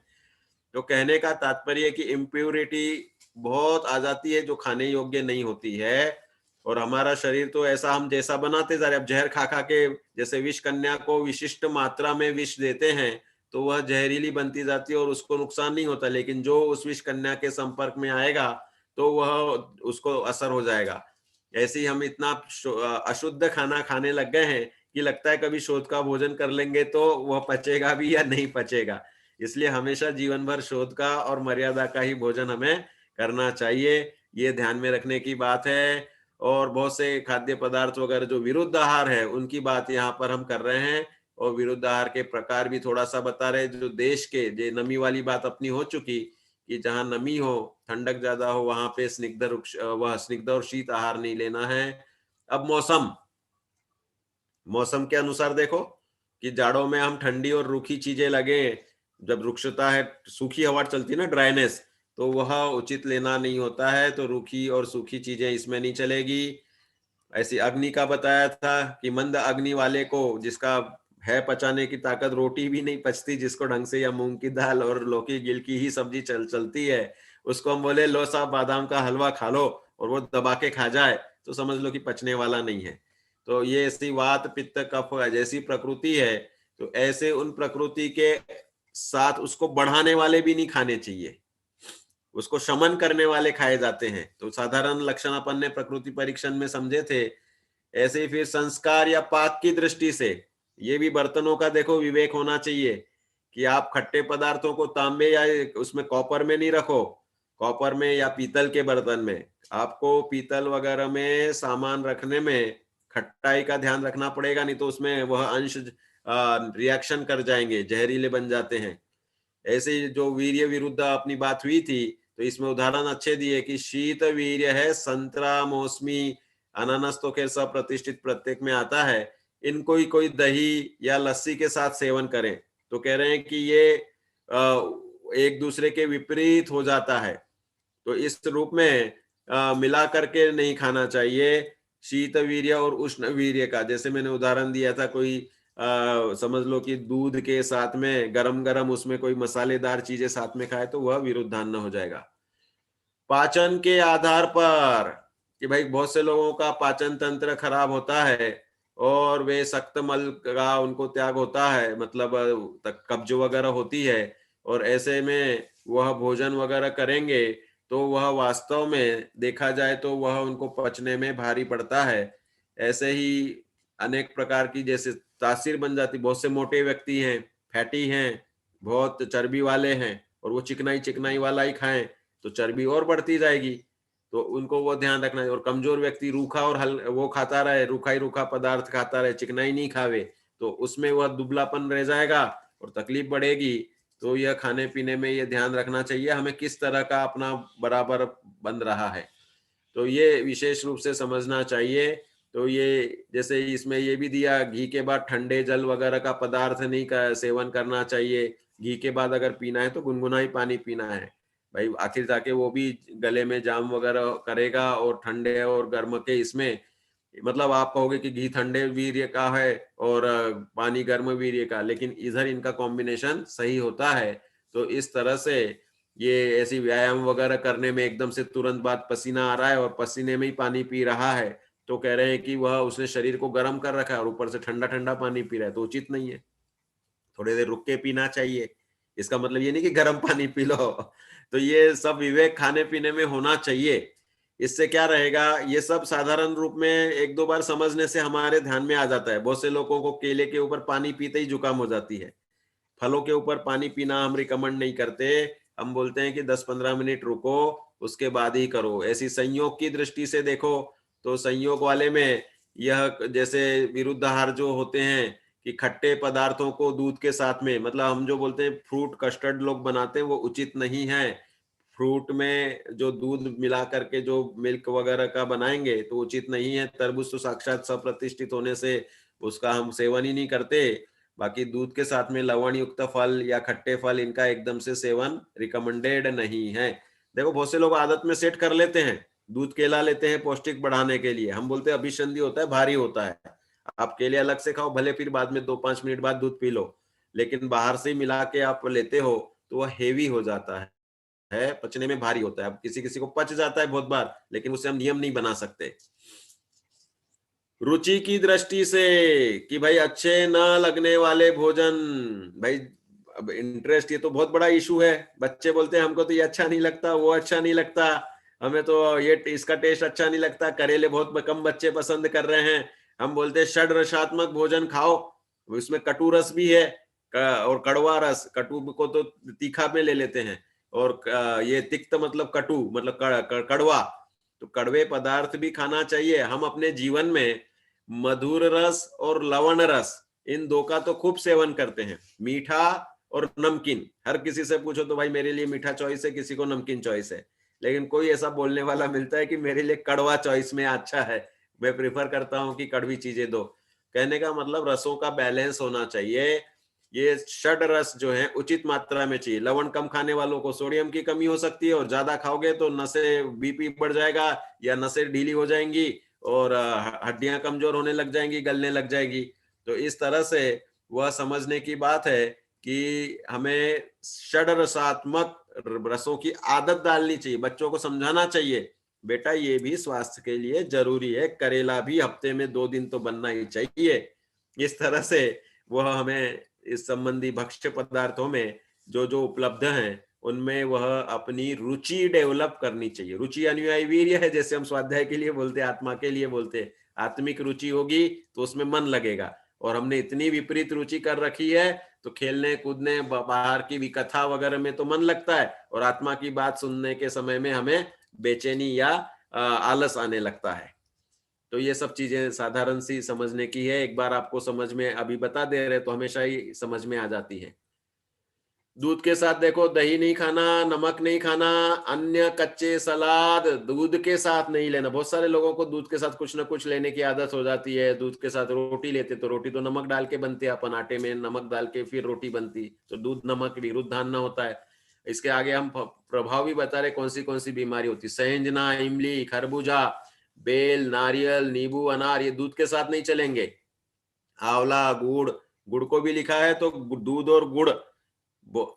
तो कहने का तात्पर्य कि इम्प्योरिटी बहुत आ जाती है जो खाने योग्य नहीं होती है, और हमारा शरीर तो ऐसा हम जैसा बनाते जा रहे। अब जहर खा खा के जैसे विष कन्या को विशिष्ट मात्रा में विष देते हैं तो वह जहरीली बनती जाती है और उसको नुकसान नहीं होता, लेकिन जो उस विष कन्या के संपर्क में आएगा तो वह उसको असर हो जाएगा। ऐसे ही हम इतना अशुद्ध खाना खाने लग गए हैं कि लगता है कभी शोध का भोजन कर लेंगे तो वह पचेगा भी या नहीं पचेगा। इसलिए हमेशा जीवन भर शोध का और मर्यादा का ही भोजन हमें करना चाहिए, ये ध्यान में रखने की बात है। और बहुत से खाद्य पदार्थ वगैरह जो विरुद्ध आहार है उनकी बात यहाँ पर हम कर रहे हैं, और विरुद्ध आहार के प्रकार भी थोड़ा सा बता रहे। जो देश के जो नमी वाली बात अपनी हो चुकी कि जहां नमी हो, ठंडक ज्यादा हो, वहां पे स्निग्ध और शीत आहार नहीं लेना है। अब मौसम के अनुसार देखो कि जाड़ों में हम ठंडी और रूखी चीजें लगे, जब रुक्षता है, सूखी हवा चलती है ना, ड्राइनेस, तो वह उचित लेना नहीं होता है। तो रूखी और सूखी चीजें इसमें नहीं चलेगी। ऐसी अग्नि का बताया था कि मंद अग्नि वाले को, जिसका है पचाने की ताकत, रोटी भी नहीं पचती जिसको ढंग से, या मूंग की दाल और लौकी गिल की ही सब्जी चलती है, उसको हम बोले लो साहब बादाम का हलवा खा लो, और वो दबा के खा जाए, तो समझ लो कि पचने वाला नहीं है। तो ये ऐसी वात पित्त कफ जैसी प्रकृति है, तो ऐसे उन प्रकृति के साथ उसको बढ़ाने वाले भी नहीं खाने चाहिए, उसको शमन करने वाले खाए जाते हैं। तो साधारण लक्षण अपन ने प्रकृति परीक्षण में समझे थे। ऐसे ही फिर संस्कार या पाक की दृष्टि से ये भी बर्तनों का देखो विवेक होना चाहिए कि आप खट्टे पदार्थों को तांबे या उसमें कॉपर में नहीं रखो, कॉपर में या पीतल के बर्तन में। आपको पीतल वगैरह में सामान रखने में खट्टाई का ध्यान रखना पड़ेगा, नहीं तो उसमें वह अंश रिएक्शन कर जाएंगे, जहरीले बन जाते हैं। ऐसे ही जो वीर्य विरुद्ध अपनी बात हुई थी, तो इसमें उदाहरण अच्छे दिए कि शीत वीर्य है, संतरा, मौसमी, अनानास तो खैर सब प्रतिष्ठित प्रत्येक में आता है, इनको ही कोई दही या लस्सी के साथ सेवन करें। तो कह रहे हैं कि ये एक दूसरे के विपरीत हो जाता है, तो इस रूप में मिला करके नहीं खाना चाहिए। शीत वीर्य और उष्ण वीर्य का, जैसे मैंने उदाहरण दिया था, कोई समझ लो कि दूध के साथ में गरम गरम उसमें कोई मसालेदार चीजें साथ में खाए, तो वह विरुद्धान्न हो जाएगा। पाचन के आधार पर कि भाई बहुत से लोगों का पाचन तंत्र खराब होता है और वे सख्त मल का उनको त्याग होता है, मतलब कब्ज वगैरह होती है, और ऐसे में वह भोजन वगैरह करेंगे तो वह वास्तव में देखा जाए तो वह उनको पचने में भारी पड़ता है। ऐसे ही अनेक प्रकार की जैसे तासीर बन जाती, बहुत से मोटे व्यक्ति हैं, फैटी हैं, बहुत चर्बी वाले हैं, और वो चिकनाई चिकनाई वाला ही खाएं तो चर्बी और बढ़ती जाएगी। तो उनको वो ध्यान रखना है। और कमजोर व्यक्ति रूखा और वो खाता रहे, रूखा ही रूखा पदार्थ खाता रहे, चिकनाई नहीं खावे, तो उसमें वह दुबलापन रह जाएगा और तकलीफ बढ़ेगी। तो यह खाने पीने में ये ध्यान रखना चाहिए हमें किस तरह का अपना बराबर बन रहा है, तो ये विशेष रूप से समझना चाहिए। तो ये जैसे इसमें ये भी दिया, घी के बाद ठंडे जल वगैरह का पदार्थ नहीं का सेवन करना चाहिए। घी के बाद अगर पीना है तो गुनगुना ही पानी पीना है भाई, आखिर जाके वो भी गले में जाम वगैरह करेगा। और ठंडे और गर्म के इसमें मतलब आप कहोगे कि घी ठंडे वीर्य का है और पानी गर्म वीर्य का, लेकिन इधर इनका कॉम्बिनेशन सही होता है। तो इस तरह से ये ऐसी व्यायाम वगैरह करने में एकदम से तुरंत बाद पसीना आ रहा है और पसीने में ही पानी पी रहा है, तो कह रहे हैं कि वह उसने शरीर को गर्म कर रखा है और ऊपर से ठंडा ठंडा पानी पी रहा है, तो उचित नहीं है। थोड़ी देर रुक के पीना चाहिए। इसका मतलब ये नहीं कि गर्म पानी पी लो। तो ये सब विवेक खाने पीने में होना चाहिए। इससे क्या रहेगा, ये सब साधारण रूप में एक दो बार समझने से हमारे ध्यान में आ जाता है। बहुत से लोगों को केले के ऊपर पानी पीते ही जुकाम हो जाती है। फलों के ऊपर पानी पीना हम रिकमेंड नहीं करते, हम बोलते हैं कि 10-15 मिनट रुको उसके बाद ही करो। ऐसी संयोग की दृष्टि से देखो तो संयोग वाले में यह जैसे विरुद्ध आहार जो होते हैं कि खट्टे पदार्थों को दूध के साथ में, मतलब हम जो बोलते हैं फ्रूट कस्टर्ड लोग बनाते हैं, वो उचित नहीं है। फ्रूट में जो दूध मिला करके जो मिल्क वगैरह का बनाएंगे तो उचित नहीं है। तरबूज तो साक्षात सप्रतिष्ठित होने से उसका हम सेवन ही नहीं करते। बाकी दूध के साथ में लवण युक्त फल या खट्टे फल, इनका एकदम से सेवन रिकमेंडेड नहीं है। देखो बहुत से लोग आदत में सेट कर लेते हैं, दूध केला लेते हैं पौष्टिक बढ़ाने के लिए। हम बोलते हैं अभिसंधि होता है, भारी होता है, आप केले अलग से खाओ, भले फिर बाद में 2-5 मिनट बाद दूध पी लो, लेकिन बाहर से मिला के आप लेते हो तो वह हेवी हो जाता है, पचने में भारी होता है। अब किसी किसी को पच जाता है बहुत बार, लेकिन उससे हम नियम नहीं बना सकते। रुचि की दृष्टि से कि भाई अच्छे न लगने वाले भोजन, भाई अब इंटरेस्ट, ये तो बहुत बड़ा इशू है। बच्चे बोलते हैं हमको तो ये अच्छा नहीं लगता, वो अच्छा नहीं लगता, हमें तो ये इसका टेस्ट अच्छा नहीं लगता। करेले बहुत कम बच्चे पसंद कर रहे हैं। हम बोलते हैं षड रसात्मक भोजन खाओ, उसमें कटु रस भी है और कड़वा रस। कटु को तो तीखा में ले लेते हैं, और ये तिक्त मतलब कटु मतलब कड़वा, तो कड़वे पदार्थ भी खाना चाहिए। हम अपने जीवन में मधुर रस और लवण रस इन दो का तो खूब सेवन करते हैं, मीठा और नमकीन। हर किसी से पूछो तो भाई मेरे लिए मीठा चॉइस है, किसी को नमकीन चॉइस है, लेकिन कोई ऐसा बोलने वाला मिलता है कि मेरे लिए कड़वा चॉइस में अच्छा है, मैं प्रिफर करता हूं कि कड़वी चीजें दो। कहने का मतलब रसों का बैलेंस होना चाहिए। ये षड रस जो है उचित मात्रा में चाहिए। लवण कम खाने वालों को सोडियम की कमी हो सकती है, और ज्यादा खाओगे तो नसें बीपी बढ़ जाएगा या नसें ढीली हो जाएंगी और हड्डियां कमजोर होने लग जाएंगी, गलने लग जाएगी। तो इस तरह से वह समझने की बात है कि हमें षड रसात्मक रसों की आदत डालनी चाहिए। बच्चों को समझाना चाहिए बेटा ये भी स्वास्थ्य के लिए जरूरी है, करेला भी हफ्ते में 2 दिन तो बनना ही चाहिए। इस तरह से वह हमें इस संबंधी भक्ष्य पदार्थों में जो जो उपलब्ध हैं उनमें वह अपनी रुचि डेवलप करनी चाहिए। रुचि अनुयायी वीर्य है, जैसे हम स्वाध्याय के लिए बोलते हैं, आत्मा के लिए बोलते हैं। आत्मिक रुचि होगी तो उसमें मन लगेगा, और हमने इतनी विपरीत रुचि कर रखी है तो खेलने कूदने बाहर की विकथा वगैरह में तो मन लगता है, और आत्मा की बात सुनने के समय में हमें बेचैनी या आलस आने लगता है। तो ये सब चीजें साधारण सी समझने की है। एक बार आपको समझ में अभी बता दे रहे तो हमेशा ही समझ में आ जाती है। दूध के साथ देखो दही नहीं खाना, नमक नहीं खाना, अन्य कच्चे सलाद दूध के साथ नहीं लेना। बहुत सारे लोगों को दूध के साथ कुछ ना कुछ लेने की आदत हो जाती है। दूध के साथ रोटी लेते तो रोटी तो नमक डाल के बनती है, अपन आटे में नमक डाल के फिर रोटी बनती, तो दूध नमक विरुद्धान्न होता है। इसके आगे हम प्रभाव भी बता रहे कौन सी बीमारी होती है। सहंजना, इमली, खरबूजा, बेल, नारियल, नींबू, अनार ये दूध के साथ नहीं चलेंगे। आंवला, गुड़, गुड़ को भी लिखा है तो दूध और गुड़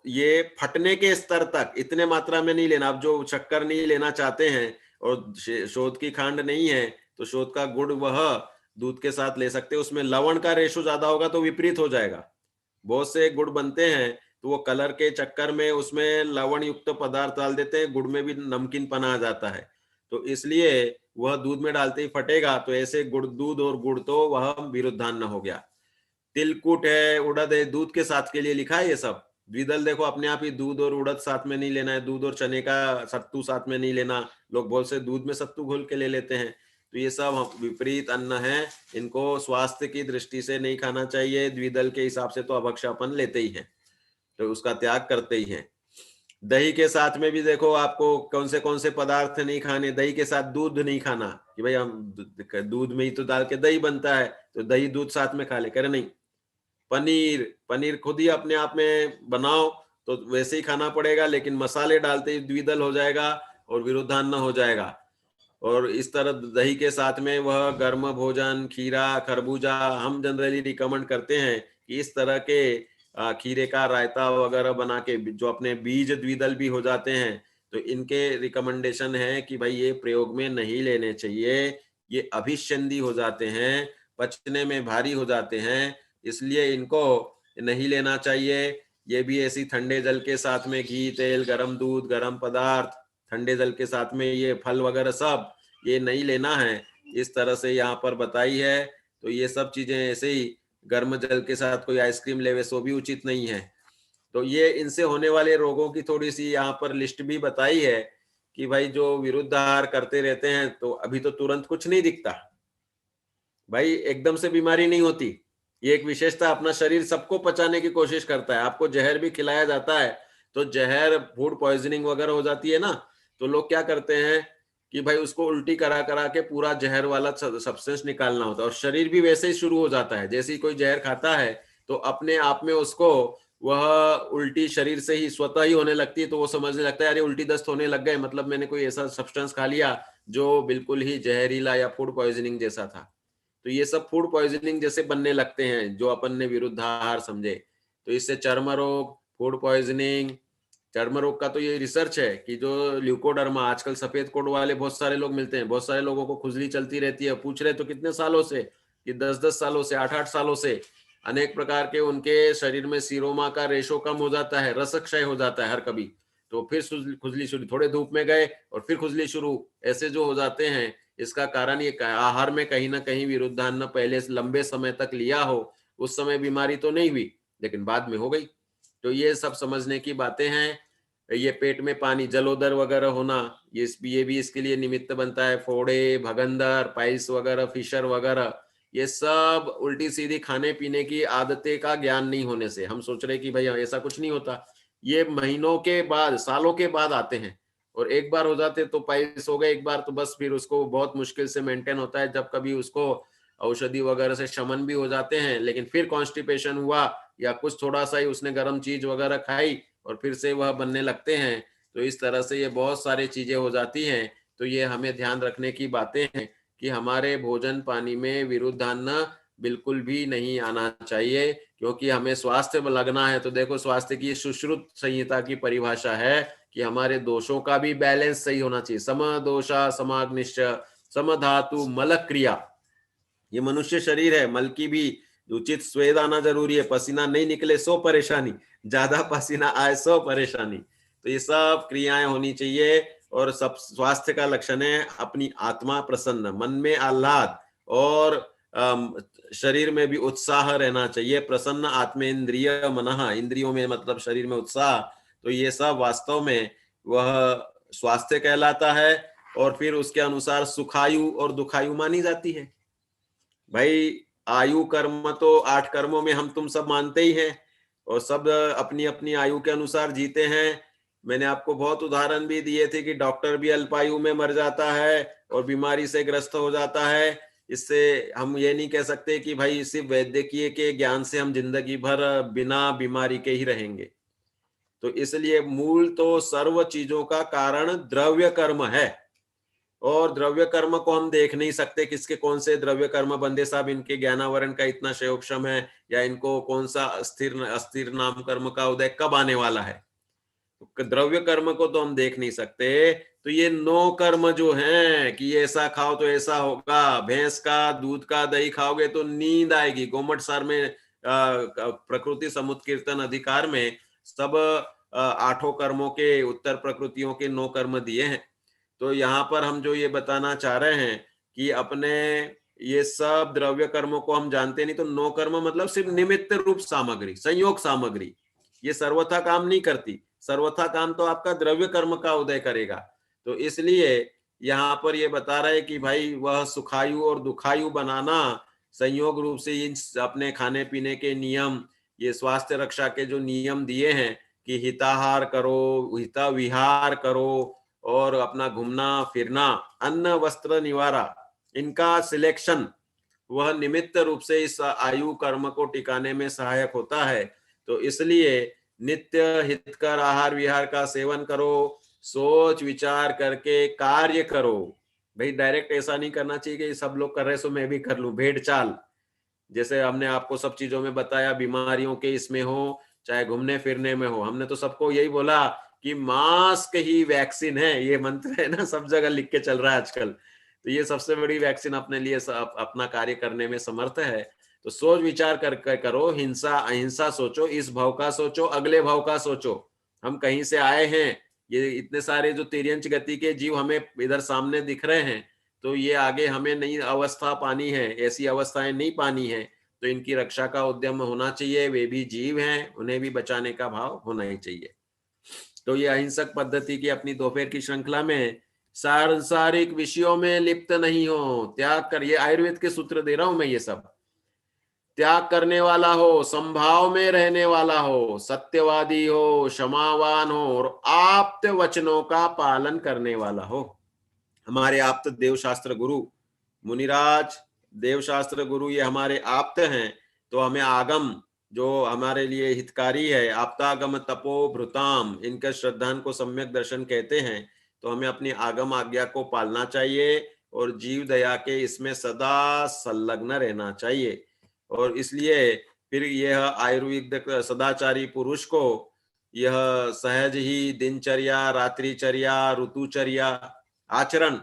ये फटने के स्तर तक इतने मात्रा में नहीं लेना। आप जो शक्कर नहीं लेना चाहते हैं और शोध की खांड नहीं है तो शोध का गुड़ वह दूध के साथ ले सकते हैं। उसमें लवण का रेशो ज्यादा होगा तो विपरीत हो जाएगा। बहुत से गुड़ बनते हैं तो वो कलर के चक्कर में उसमें लवण युक्त पदार्थ डाल देते हैं, गुड़ में भी नमकीन पना आ जाता है, तो इसलिए वह दूध में डालते ही फटेगा। तो ऐसे गुड़, दूध और गुड़ तो वह विरुद्धान्न हो गया। तिलकुट है, उड़द है, दूध के साथ के लिए लिखा है ये सब। द्विदल देखो अपने आप ही दूध और उड़द साथ में नहीं लेना है, दूध और चने का सत्तू साथ में नहीं लेना। लोग बहुत से दूध में सत्तू घोल के ले लेते हैं, तो ये सब विपरीत अन्न है, इनको स्वास्थ्य की दृष्टि से नहीं खाना चाहिए। द्विदल के हिसाब से तो अभक्षापन लेते ही है, तो उसका त्याग करते ही है। दही के साथ में भी देखो आपको कौन से पदार्थ नहीं खाने। दही के साथ दूध नहीं खाना कि भाई हम दूध में ही तो डाल के दही बनता है तो दही दूध साथ में खा ले, करे नहीं। पनीर, पनीर खुद ही अपने आप में बनाओ तो वैसे ही खाना पड़ेगा, लेकिन मसाले डालते ही द्विदल हो जाएगा और विरुद्धान्न हो जाएगा। और इस तरह दही के साथ में वह गर्म भोजन, खीरा, खरबूजा हम जनरली रिकमेंड करते हैं कि इस तरह के खीरे का रायता वगैरह बना के, जो अपने बीज द्विदल भी हो जाते हैं, तो इनके रिकमेंडेशन है कि भाई ये प्रयोग में नहीं लेने चाहिए। ये अभिसंधि हो जाते हैं, पचने में भारी हो जाते हैं, इसलिए इनको नहीं लेना चाहिए। ये भी ऐसी ठंडे जल के साथ में घी, तेल, गरम दूध, गरम पदार्थ, ठंडे जल के साथ में ये फल वगैरह सब ये नहीं लेना है, इस तरह से यहाँ पर बताई है। तो ये सब चीजें ऐसे ही गर्म जल के साथ कोई आइसक्रीम लेवे सो भी उचित नहीं है। तो ये इनसे होने वाले रोगों की थोड़ी सी यहाँ पर लिस्ट भी बताई है कि भाई जो विरुद्ध आहार करते रहते हैं तो अभी तो तुरंत कुछ नहीं दिखता भाई, एकदम से बीमारी नहीं होती। ये एक विशेषता, अपना शरीर सबको पचाने की कोशिश करता है। आपको जहर भी खिलाया जाता है तो जहर, फूड पॉइजनिंग वगैरह हो जाती है ना, तो लोग क्या करते हैं कि भाई उसको उल्टी करा करा के पूरा जहर वाला सब्सटेंस निकालना होता है, और शरीर भी वैसे ही शुरू हो जाता है। जैसे ही कोई जहर खाता है तो अपने आप में उसको वह उल्टी शरीर से ही स्वतः ही होने लगती है, तो वो समझने लगता है अरे उल्टी दस्त होने लग गए, मतलब मैंने कोई ऐसा सब्सटेंस खा लिया जो बिल्कुल ही जहरीला या फूड पॉइजनिंग जैसा था। तो ये सब फूड पॉइजनिंग जैसे बनने लगते हैं जो अपन ने विरुद्धाहार समझे। तो इससे चर्म रोग, फूड पॉइजनिंग, चर्म रोग का तो ये रिसर्च है कि जो ल्यूकोडर्मा, आजकल सफेद कोट वाले बहुत सारे लोग मिलते हैं, बहुत सारे लोगों को खुजली चलती रहती है, पूछ रहे तो कितने सालों से, कि 10-10 सालों से, 8-8 सालों से, अनेक प्रकार के उनके शरीर में सीरोमा का रेशो कम हो जाता है, रस क्षय हो जाता है हर कभी, तो फिर खुजली शुरू, थोड़े धूप में गए और फिर खुजली शुरू, ऐसे जो हो जाते हैं, इसका कारण ये आहार में कहीं ना कहीं विरुद्धान्न पहले लंबे समय तक लिया हो। उस समय बीमारी तो नहीं हुई लेकिन बाद में हो गई। तो ये सब समझने की बातें हैं। ये पेट में पानी, जलोदर वगैरह होना, ये भी इसके लिए निमित्त बनता है। फोड़े, भगंदर, पाइल्स वगैरह, फिशर वगैरह, ये सब उल्टी सीधी खाने पीने की आदतें का ज्ञान नहीं होने से। हम सोच रहे कि भाई ऐसा कुछ नहीं होता, ये महीनों के बाद, सालों के बाद आते हैं, और एक बार हो जाते तो पाइल्स हो गए एक बार, तो बस फिर उसको बहुत मुश्किल से मेंटेन होता है। जब कभी उसको औषधि वगैरह से शमन भी हो जाते हैं, लेकिन फिर कॉन्स्टिपेशन हुआ या कुछ थोड़ा सा ही उसने गर्म चीज वगैरह खाई और फिर से वह बनने लगते हैं। तो इस तरह से ये बहुत सारी चीजें हो जाती हैं। तो ये हमें ध्यान रखने की बातें हैं कि हमारे भोजन पानी में विरुद्धान्न बिल्कुल भी नहीं आना चाहिए, क्योंकि हमें स्वास्थ्य में लगना है। तो देखो, स्वास्थ्य की सुश्रुत संहिता की परिभाषा है कि हमारे दोषों का भी बैलेंस सही होना चाहिए। सम दोषा समाग्निश्च सम धातु मल क्रिया। ये मनुष्य शरीर है, मल की भी उचित स्वेद आना जरूरी है। पसीना नहीं निकले सो परेशानी, ज्यादा पसीना आए सो परेशानी। तो ये सब क्रियाएं होनी चाहिए। और सब स्वास्थ्य का लक्षण है अपनी आत्मा प्रसन्न, मन में आह्लाद और शरीर में भी उत्साह रहना चाहिए। प्रसन्न आत्मेन्द्रिय मनः, इंद्रियों में मतलब शरीर में उत्साह। तो ये सब वास्तव में वह स्वास्थ्य कहलाता है। और फिर उसके अनुसार सुखायु और दुखायु मानी जाती है। भाई आयु कर्म तो 8 कर्मों में हम तुम सब मानते ही हैं, और सब अपनी अपनी आयु के अनुसार जीते हैं। मैंने आपको बहुत उदाहरण भी दिए थे कि डॉक्टर भी अल्पायु में मर जाता है और बीमारी से ग्रस्त हो जाता है। इससे हम ये नहीं कह सकते कि भाई सिर्फ वैद्यकीय के ज्ञान से हम जिंदगी भर बिना बीमारी के ही रहेंगे। तो इसलिए मूल तो सर्व चीजों का कारण द्रव्य कर्म है, और द्रव्य कर्म को हम देख नहीं सकते किसके कौन से द्रव्य कर्म बंदे साहब इनके ज्ञानावरण का इतना क्षयोक्षम है, या इनको कौन सा अस्थिर अस्थिर नाम कर्म का उदय कब आने वाला है। तो द्रव्य कर्म को तो हम देख नहीं सकते। तो ये 9 कर्म जो हैं कि ये ऐसा खाओ तो ऐसा होगा, भैंस का दूध का दही खाओगे तो नींद आएगी। गोमट सार में प्रकृति समुत्कीर्तन अधिकार में सब 8 कर्मों के उत्तर प्रकृतियों के 9 कर्म दिए हैं। तो यहाँ पर हम जो ये बताना चाह रहे हैं कि अपने ये सब द्रव्य कर्मों को हम जानते नहीं। तो 9 कर्म मतलब सिर्फ निमित्त रूप सामग्री, संयोग सामग्री, ये सर्वथा काम नहीं करती। सर्वथा काम तो आपका द्रव्य कर्म का उदय करेगा। तो इसलिए यहाँ पर ये बता रहे हैं कि भाई वह सुखायु और दुखायु बनाना संयोग रूप से इन अपने खाने पीने के नियम, ये स्वास्थ्य रक्षा के जो नियम दिए हैं कि हिताहार करो, हिता विहार करो, और अपना घूमना फिरना, अन्न वस्त्र निवारा, इनका सिलेक्शन वह निमित्त रूप से इस आयु कर्म को टिकाने में सहायक होता है। तो इसलिए नित्य हितकर आहार विहार का सेवन करो, सोच विचार करके कार्य करो। भाई डायरेक्ट ऐसा नहीं करना चाहिए कि सब लोग कर रहे सो मैं भी कर लूं, भेड़ चाल। जैसे हमने आपको सब चीजों में बताया, बीमारियों के इसमें हो चाहे घूमने फिरने में हो, हमने तो सबको यही बोला कि मास्क ही वैक्सीन है। ये मंत्र है ना, सब जगह लिख के चल रहा है आजकल। तो ये सबसे बड़ी वैक्सीन अपने लिए अपना कार्य करने में समर्थ है। तो सोच विचार कर करो, हिंसा अहिंसा सोचो, इस भाव का सोचो, अगले भाव का सोचो। हम कहीं से आए हैं, ये इतने सारे जो तिर्यंच गति के जीव हमें इधर सामने दिख रहे हैं, तो ये आगे हमें नई अवस्था पानी है, ऐसी अवस्थाएं नहीं पानी है। तो इनकी रक्षा का उद्यम होना चाहिए। वे भी जीव हैं, उन्हें भी बचाने का भाव होना ही चाहिए। तो ये अहिंसक पद्धति की अपनी दोपहर की श्रृंखला में सांसारिक विषयों में लिप्त नहीं हो, त्याग कर, ये आयुर्वेद के सूत्र दे रहा हूं मैं, ये सब त्याग करने वाला हो, संभाव में रहने वाला हो, सत्यवादी हो, क्षमावान हो, और आप्त वचनों का पालन करने वाला हो। हमारे आप्त देवशास्त्र गुरु मुनिराज, देवशास्त्र गुरु ये हमारे आप्त हैं। तो हमें आगम जो हमारे लिए हितकारी है, आप्तागम तपो भृताम, इनके श्रद्धान को सम्यक दर्शन कहते हैं। तो हमें अपनी आगम आज्ञा को पालना चाहिए और जीव दया के इसमें सदा संलग्न रहना चाहिए। और इसलिए फिर यह आयुर्वेदिक सदाचारी पुरुष को यह सहज ही दिनचर्या, रात्रिचर्या, ऋतुचर्या आचरण,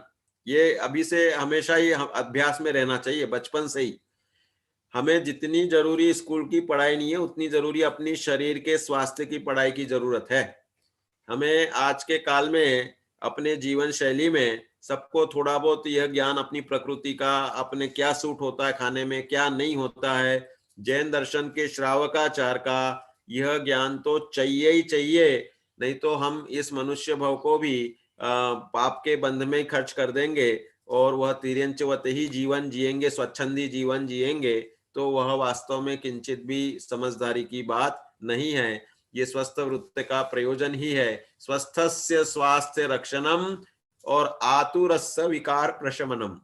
ये अभी से हमेशा ही अभ्यास में रहना चाहिए। बचपन से ही हमें जितनी जरूरी स्कूल की पढ़ाई नहीं है, उतनी जरूरी अपनी शरीर के स्वास्थ्य की पढ़ाई की जरूरत है। हमें आज के काल में अपने जीवन शैली में सबको थोड़ा बहुत यह ज्ञान अपनी प्रकृति का, अपने क्या सूट होता है खाने में, क्या नहीं होता है, जैन दर्शन के श्रावकाचार का यह ज्ञान तो चाहिए ही चाहिए। नहीं तो हम इस मनुष्य भव को भी पाप के बंध में खर्च कर देंगे और वह तिर्यंचवत ही जीवन जिएंगे, स्वच्छंदी जीवन जिएंगे, तो वह वास्तव में किंचित भी समझदारी की बात नहीं है। ये स्वस्थ वृत्ति का प्रयोजन ही है, स्वस्थस्य स्वास्थ्य रक्षणम और आतुरस्य विकार प्रशमनम,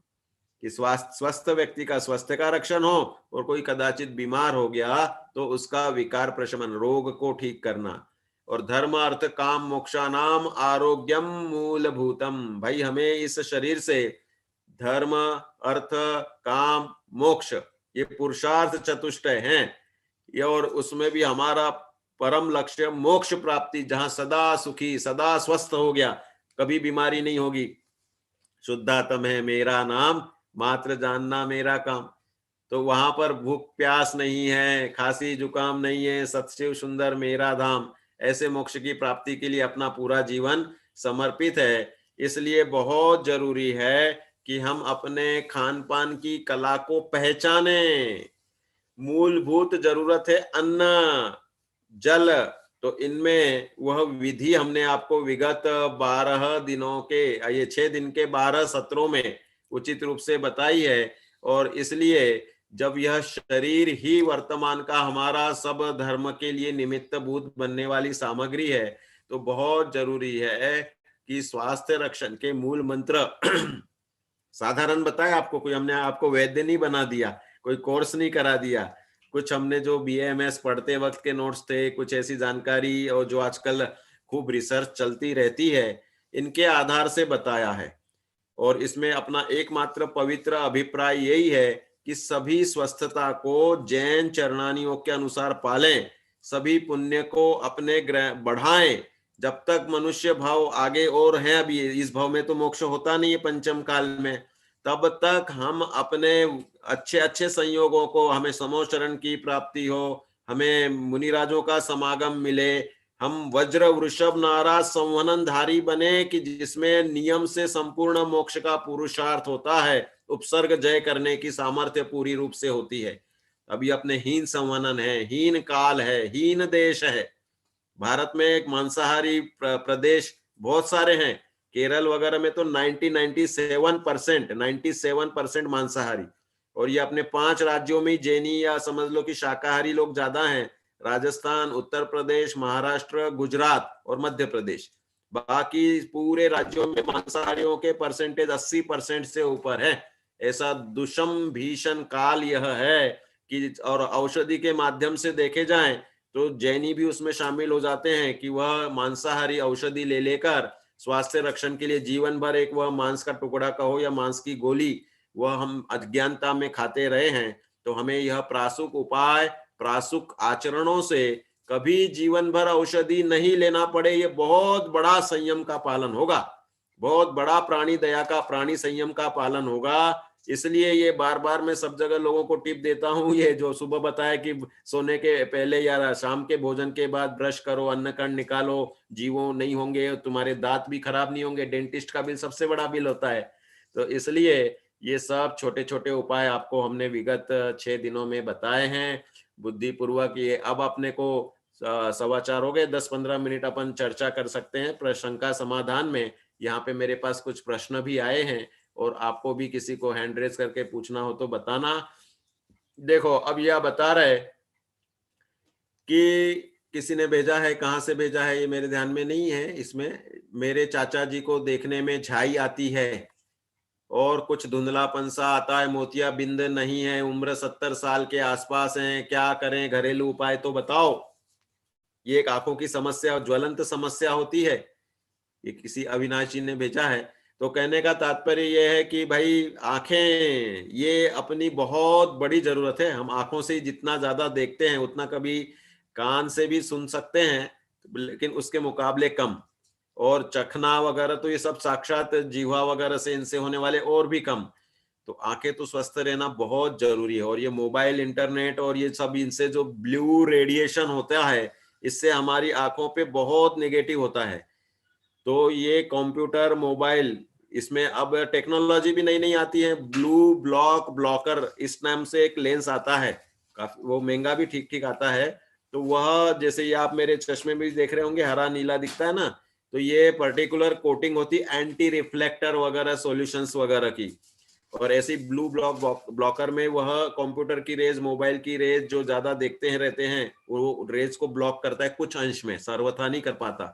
कि स्वस्थ व्यक्ति का स्वास्थ्य का रक्षण हो और कोई कदाचित बीमार हो गया तो उसका विकार प्रशमन, रोग को ठीक करना। और धर्म अर्थ काम मोक्षानाम आरोग्यम मूलभूतम, भाई हमें इस शरीर से धर्म अर्थ काम मोक्ष ये पुरुषार्थ चतुष्टय हैं, ये और उसमें भी हमारा परम लक्ष्य मोक्ष प्राप्ति, जहां सदा सुखी सदा स्वस्थ हो गया, कभी बीमारी नहीं होगी। शुद्धात्म है मेरा नाम, मात्र जानना मेरा काम, तो वहां पर भूख प्यास नहीं है, खांसी जुकाम नहीं है, सतशिव सुंदर मेरा धाम, ऐसे मोक्ष की प्राप्ति के लिए अपना पूरा जीवन समर्पित है। इसलिए बहुत जरूरी है कि हम अपने खान पान की कला को पहचाने। मूलभूत जरूरत है अन्न जल, तो इनमें वह विधि हमने आपको विगत 12 दिनों के, ये 6 दिन के 12 सत्रों में उचित रूप से बताई है। और इसलिए जब यह शरीर ही वर्तमान का हमारा सब धर्म के लिए निमित्त भूत बनने वाली सामग्री है, तो बहुत जरूरी है कि स्वास्थ्य रक्षण के मूल मंत्र साधारण बताए आपको, कोई हमने आपको वैद्य नहीं बना दिया, कोई कोर्स नहीं करा दिया, कुछ हमने जो BAMS पढ़ते वक्त के नोट्स थे, कुछ ऐसी जानकारी और जो आजकल खूब रिसर्च चलती रहती है, इनके आधार से बताया है। और इसमें अपना एकमात्र पवित्र अभिप्राय यही है कि सभी स्वस्थता को जैन चरणानियों के अनुसार पालें, सभी पुण्य को अपने बढ़ाएं। जब तक मनुष्य भाव आगे और है, अभी इस भाव में तो मोक्ष होता नहीं है पंचम काल में, तब तक हम अपने अच्छे अच्छे संयोगों को, हमें समोचरण की प्राप्ति हो, हमें मुनिराजों का समागम मिले, हम वज्र वृषभ नारा संवहनधारी बने कि जिसमें नियम से संपूर्ण मोक्ष का पुरुषार्थ होता है, उपसर्ग जय करने की सामर्थ्य पूरी रूप से होती है। अभी अपने हीन संवहन है, हीन काल है, हीन देश है। भारत में एक मांसाहारी प्रदेश बहुत सारे हैं, केरल वगैरह में तो 97% मांसाहारी, और ये अपने 5 राज्यों में जैनी या समझ लो कि शाकाहारी लोग ज्यादा हैं, राजस्थान, उत्तर प्रदेश, महाराष्ट्र, गुजरात और मध्य प्रदेश। बाकी पूरे राज्यों में मांसाहारियों के परसेंटेज 80% से ऊपर है। ऐसा दुष्म भीषण काल यह है कि, और औषधि के माध्यम से देखे जाएं तो जैनी भी उसमें शामिल हो जाते हैं कि वह मांसाहारी औषधि ले लेकर स्वास्थ्य रक्षण के लिए जीवन भर एक वह मांस का टुकड़ा कहो या मांस की गोली, वह हम अज्ञानता में खाते रहे हैं। तो हमें यह प्रासुक उपाय, प्रासुक आचरणों से कभी जीवन भर औषधि नहीं लेना पड़े, ये बहुत बड़ा संयम का पालन होगा, बहुत बड़ा प्राणी दया का, प्राणी संयम का पालन होगा। इसलिए ये बार बार मैं सब जगह लोगों को टिप देता हूँ, ये जो सुबह बताया कि सोने के पहले या शाम के भोजन के बाद ब्रश करो, अन्न कण निकालो, जीवों नहीं होंगे, तुम्हारे दांत भी खराब नहीं होंगे, डेंटिस्ट का बिल सबसे बड़ा बिल होता है। तो इसलिए ये सब छोटे छोटे उपाय आपको हमने विगत 6 दिनों में बताए हैं बुद्धिपूर्वक। ये अब अपने को 4:15 हो गए, 10-15 मिनट अपन चर्चा कर सकते हैं प्रशंका समाधान में। यहाँ पे मेरे पास कुछ प्रश्न भी आए हैं और आपको भी किसी को हैंड रेस करके पूछना हो तो बताना। देखो अब यह बता रहे कि किसी ने भेजा है, कहाँ से भेजा है ये मेरे ध्यान में नहीं है। इसमें मेरे चाचा जी को देखने में झाई आती है और कुछ धुंधलापन सा आता है, मोतिया बिंद नहीं है, उम्र 70 साल के आसपास है, क्या करें, घरेलू उपाय तो बताओ। ये एक आंखों की समस्या, ज्वलंत समस्या होती है। ये किसी अविनाश जी ने भेजा है। तो कहने का तात्पर्य यह है कि भाई आंखें ये अपनी बहुत बड़ी जरूरत है। हम आंखों से जितना ज्यादा देखते हैं उतना कभी कान से भी सुन सकते हैं, लेकिन उसके मुकाबले कम। और चखना वगैरह तो ये सब साक्षात जीवा वगैरह से, इनसे होने वाले और भी कम। तो आंखें तो स्वस्थ रहना बहुत जरूरी है। और ये मोबाइल, इंटरनेट और ये सब, इनसे जो ब्लू रेडिएशन होता है, इससे हमारी आंखों पे बहुत नेगेटिव होता है। तो ये कंप्यूटर, मोबाइल, इसमें अब टेक्नोलॉजी भी नई नई आती है। ब्लू ब्लॉक ब्लॉकर इस नाम से एक लेंस आता है, काफी वो महंगा भी ठीक ठीक आता है। तो वह जैसे ये आप मेरे चश्मे में भी देख रहे होंगे, हरा नीला दिखता है ना, तो ये पर्टिकुलर कोटिंग होती एंटी रिफ्लेक्टर वगैरह सॉल्यूशंस वगैरह की। और ऐसी ब्लू ब्लॉकर में वह कंप्यूटर की रेज, मोबाइल की रेज जो ज्यादा देखते हैं रहते हैं, वो रेज को ब्लॉक करता है कुछ अंश में, सर्वथा नहीं कर पाता।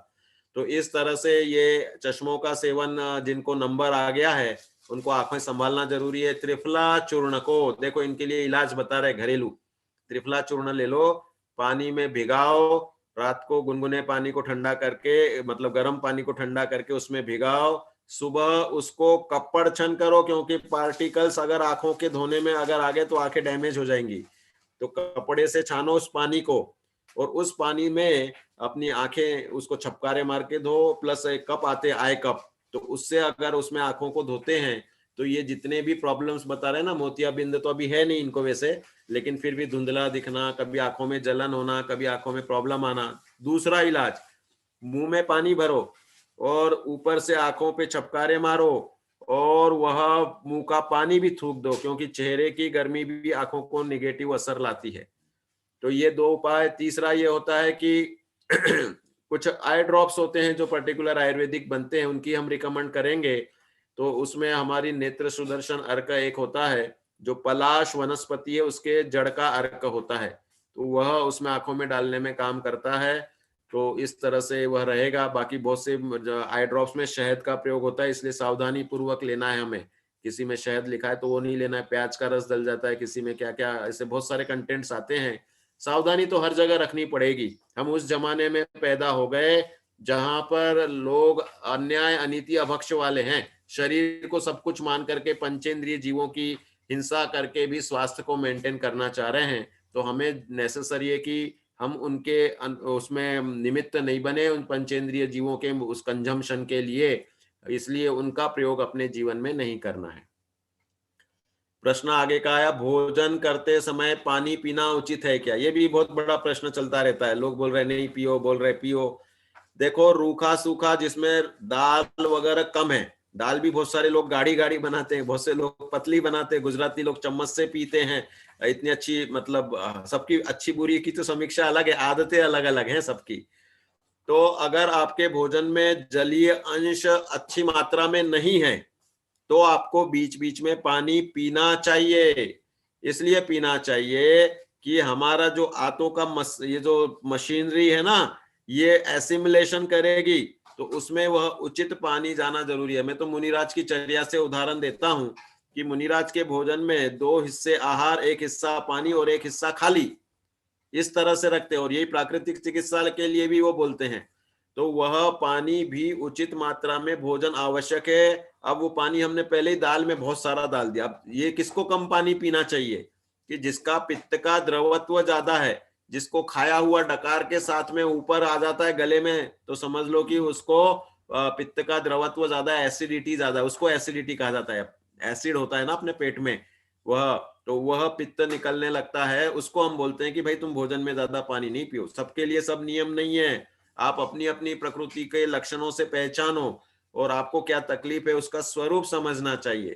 तो इस तरह से ये चश्मों का सेवन जिनको नंबर आ गया है उनको आंखें संभालना जरूरी है। त्रिफला चूर्ण को देखो, इनके लिए इलाज बता रहे घरेलू। त्रिफला चूर्ण ले लो, पानी में भिगाओ, रात को गुनगुने पानी को ठंडा करके, मतलब गर्म पानी को ठंडा करके उसमें भिगाओ, सुबह उसको कपड़ छन करो, क्योंकि पार्टिकल्स अगर आंखों के धोने में अगर आ गए तो आंखें डैमेज हो जाएंगी। तो कपड़े से छानो उस पानी को, और उस पानी में अपनी आंखें उसको छपकारे मार के धो, प्लस एक कप आते आई कप, तो उससे अगर उसमें आंखों को धोते हैं तो ये जितने भी प्रॉब्लम्स बता रहे हैं ना, मोतियाबिंद तो अभी है नहीं इनको वैसे, लेकिन फिर भी धुंधला दिखना, कभी आंखों में जलन होना, कभी आंखों में प्रॉब्लम आना। दूसरा इलाज, मुंह में पानी भरो और ऊपर से आंखों पे छपकारे मारो, और वह मुंह का पानी भी थूक दो, क्योंकि चेहरे की गर्मी भी आंखों को निगेटिव असर लाती है। तो ये दो उपाय। तीसरा ये होता है कि कुछ आई ड्रॉप्स होते हैं जो पर्टिकुलर आयुर्वेदिक बनते हैं, उनकी हम रिकमेंड करेंगे। तो उसमें हमारी नेत्र सुदर्शन अर्क एक होता है, जो पलाश वनस्पति है उसके जड़ का अर्क होता है, तो वह उसमें आंखों में डालने में काम करता है। तो इस तरह से वह रहेगा। बाकी बहुत से आई ड्रॉप्स में शहद का प्रयोग होता है, इसलिए सावधानी पूर्वक लेना है हमें। किसी में शहद लिखा है तो वो नहीं लेना है, प्याज का रस डल जाता है, किसी में क्या क्या, ऐसे बहुत सारे कंटेंट्स आते हैं। सावधानी तो हर जगह रखनी पड़ेगी। हम उस जमाने में पैदा हो गए जहां पर लोग अन्याय अनीति अभक्ष वाले हैं, शरीर को सब कुछ मान करके पंचेंद्रिय जीवों की हिंसा करके भी स्वास्थ्य को मेंटेन करना चाह रहे हैं। तो हमें नेसेसरी है कि हम उनके उसमें निमित्त नहीं बने, उन पंचेंद्रिय जीवों के उस कंजम्पशन के लिए, इसलिए उनका प्रयोग अपने जीवन में नहीं करना है। प्रश्न आगे का आया, भोजन करते समय पानी पीना उचित है क्या? ये भी बहुत बड़ा प्रश्न चलता रहता है। लोग बोल रहे नहीं पियो, बोल रहे पियो। देखो, रूखा सूखा जिसमें दाल वगैरह कम है, दाल भी बहुत सारे लोग गाढ़ी गाढ़ी बनाते हैं, बहुत से लोग पतली बनाते हैं, गुजराती लोग चम्मच से पीते हैं। इतनी अच्छी, मतलब सबकी अच्छी बुरी की तो समीक्षा अलग है, आदतें अलग अलग हैं सबकी। तो अगर आपके भोजन में जलीय अंश अच्छी मात्रा में नहीं है तो आपको बीच बीच में पानी पीना चाहिए। इसलिए पीना चाहिए कि हमारा जो आंतों का ये जो मशीनरी है ना, ये एसिमिलेशन करेगी, तो उसमें वह उचित पानी जाना जरूरी है। मैं तो मुनिराज की चर्या से उदाहरण देता हूं कि मुनिराज के भोजन में 2 हिस्से आहार, 1 हिस्सा पानी और 1 हिस्सा खाली, इस तरह से रखते हैं। और यही प्राकृतिक चिकित्सा के लिए भी वो बोलते हैं। तो वह पानी भी उचित मात्रा में भोजन आवश्यक है। अब वो पानी हमने पहले ही दाल में बहुत सारा डाल दिया। अब ये किसको कम पानी पीना चाहिए? कि जिसका पित्त का द्रवत्व ज्यादा है, जिसको खाया हुआ डकार के साथ में ऊपर आ जाता है गले में, तो समझ लो कि उसको पित्त का द्रवत्व ज्यादा, एसिडिटी ज्यादा, उसको एसिडिटी कहा जाता है। एसिड होता है ना अपने पेट में, वह, तो वह पित्त निकलने लगता है, उसको हम बोलते हैं कि भाई तुम भोजन में ज्यादा पानी नहीं पियो। सबके लिए सब नियम नहीं है। आप अपनी अपनी प्रकृति के लक्षणों से पहचानो और आपको क्या तकलीफ है उसका स्वरूप समझना चाहिए।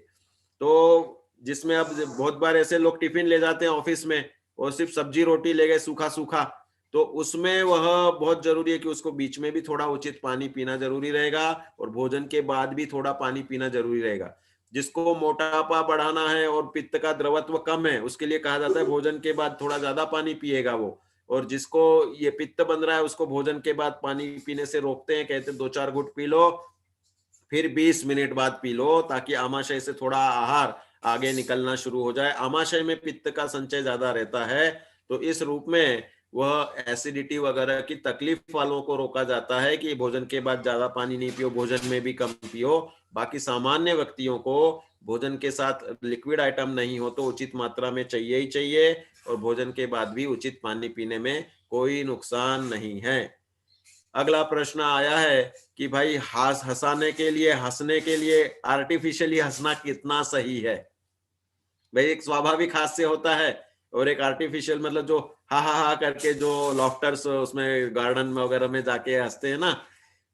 तो जिसमें अब बहुत बार ऐसे लोग टिफिन ले जाते हैं ऑफिस में और सिर्फ सब्जी रोटी ले गए सूखा सूखा, तो उसमें वह बहुत जरूरी है कि उसको बीच में भी थोड़ा उचित पानी पीना जरूरी रहेगा, और भोजन के बाद भी थोड़ा पानी पीना जरूरी रहेगा। जिसको मोटापा बढ़ाना है और पित्त का द्रवत्व कम है, उसके लिए कहा जाता है भोजन के बाद थोड़ा ज्यादा पानी पिएगा वो। और जिसको ये पित्त बन रहा है उसको भोजन के बाद पानी पीने से रोकते हैं, कहते हैं 2-4 घुट पी लो, फिर 20 मिनट बाद पी लो, ताकि आमाशय से थोड़ा आहार आगे निकलना शुरू हो जाए। आमाशय में पित्त का संचय ज्यादा रहता है, तो इस रूप में वह एसिडिटी वगैरह की तकलीफ वालों को रोका जाता है कि भोजन के बाद ज्यादा पानी नहीं पियो, भोजन में भी कम पियो। बाकी सामान्य व्यक्तियों को भोजन के साथ लिक्विड आइटम नहीं हो तो उचित मात्रा में चाहिए ही चाहिए, और भोजन के बाद भी उचित पानी पीने में कोई नुकसान नहीं है। अगला प्रश्न आया है कि भाई हंसाने के लिए, हंसने के लिए आर्टिफिशियली हंसना कितना सही है? भाई एक स्वाभाविक हास्य होता है और एक आर्टिफिशियल, मतलब जो हा हा हा करके जो लॉफ्टर्स उसमें गार्डन में वगैरह में जाके हंसते हैं ना।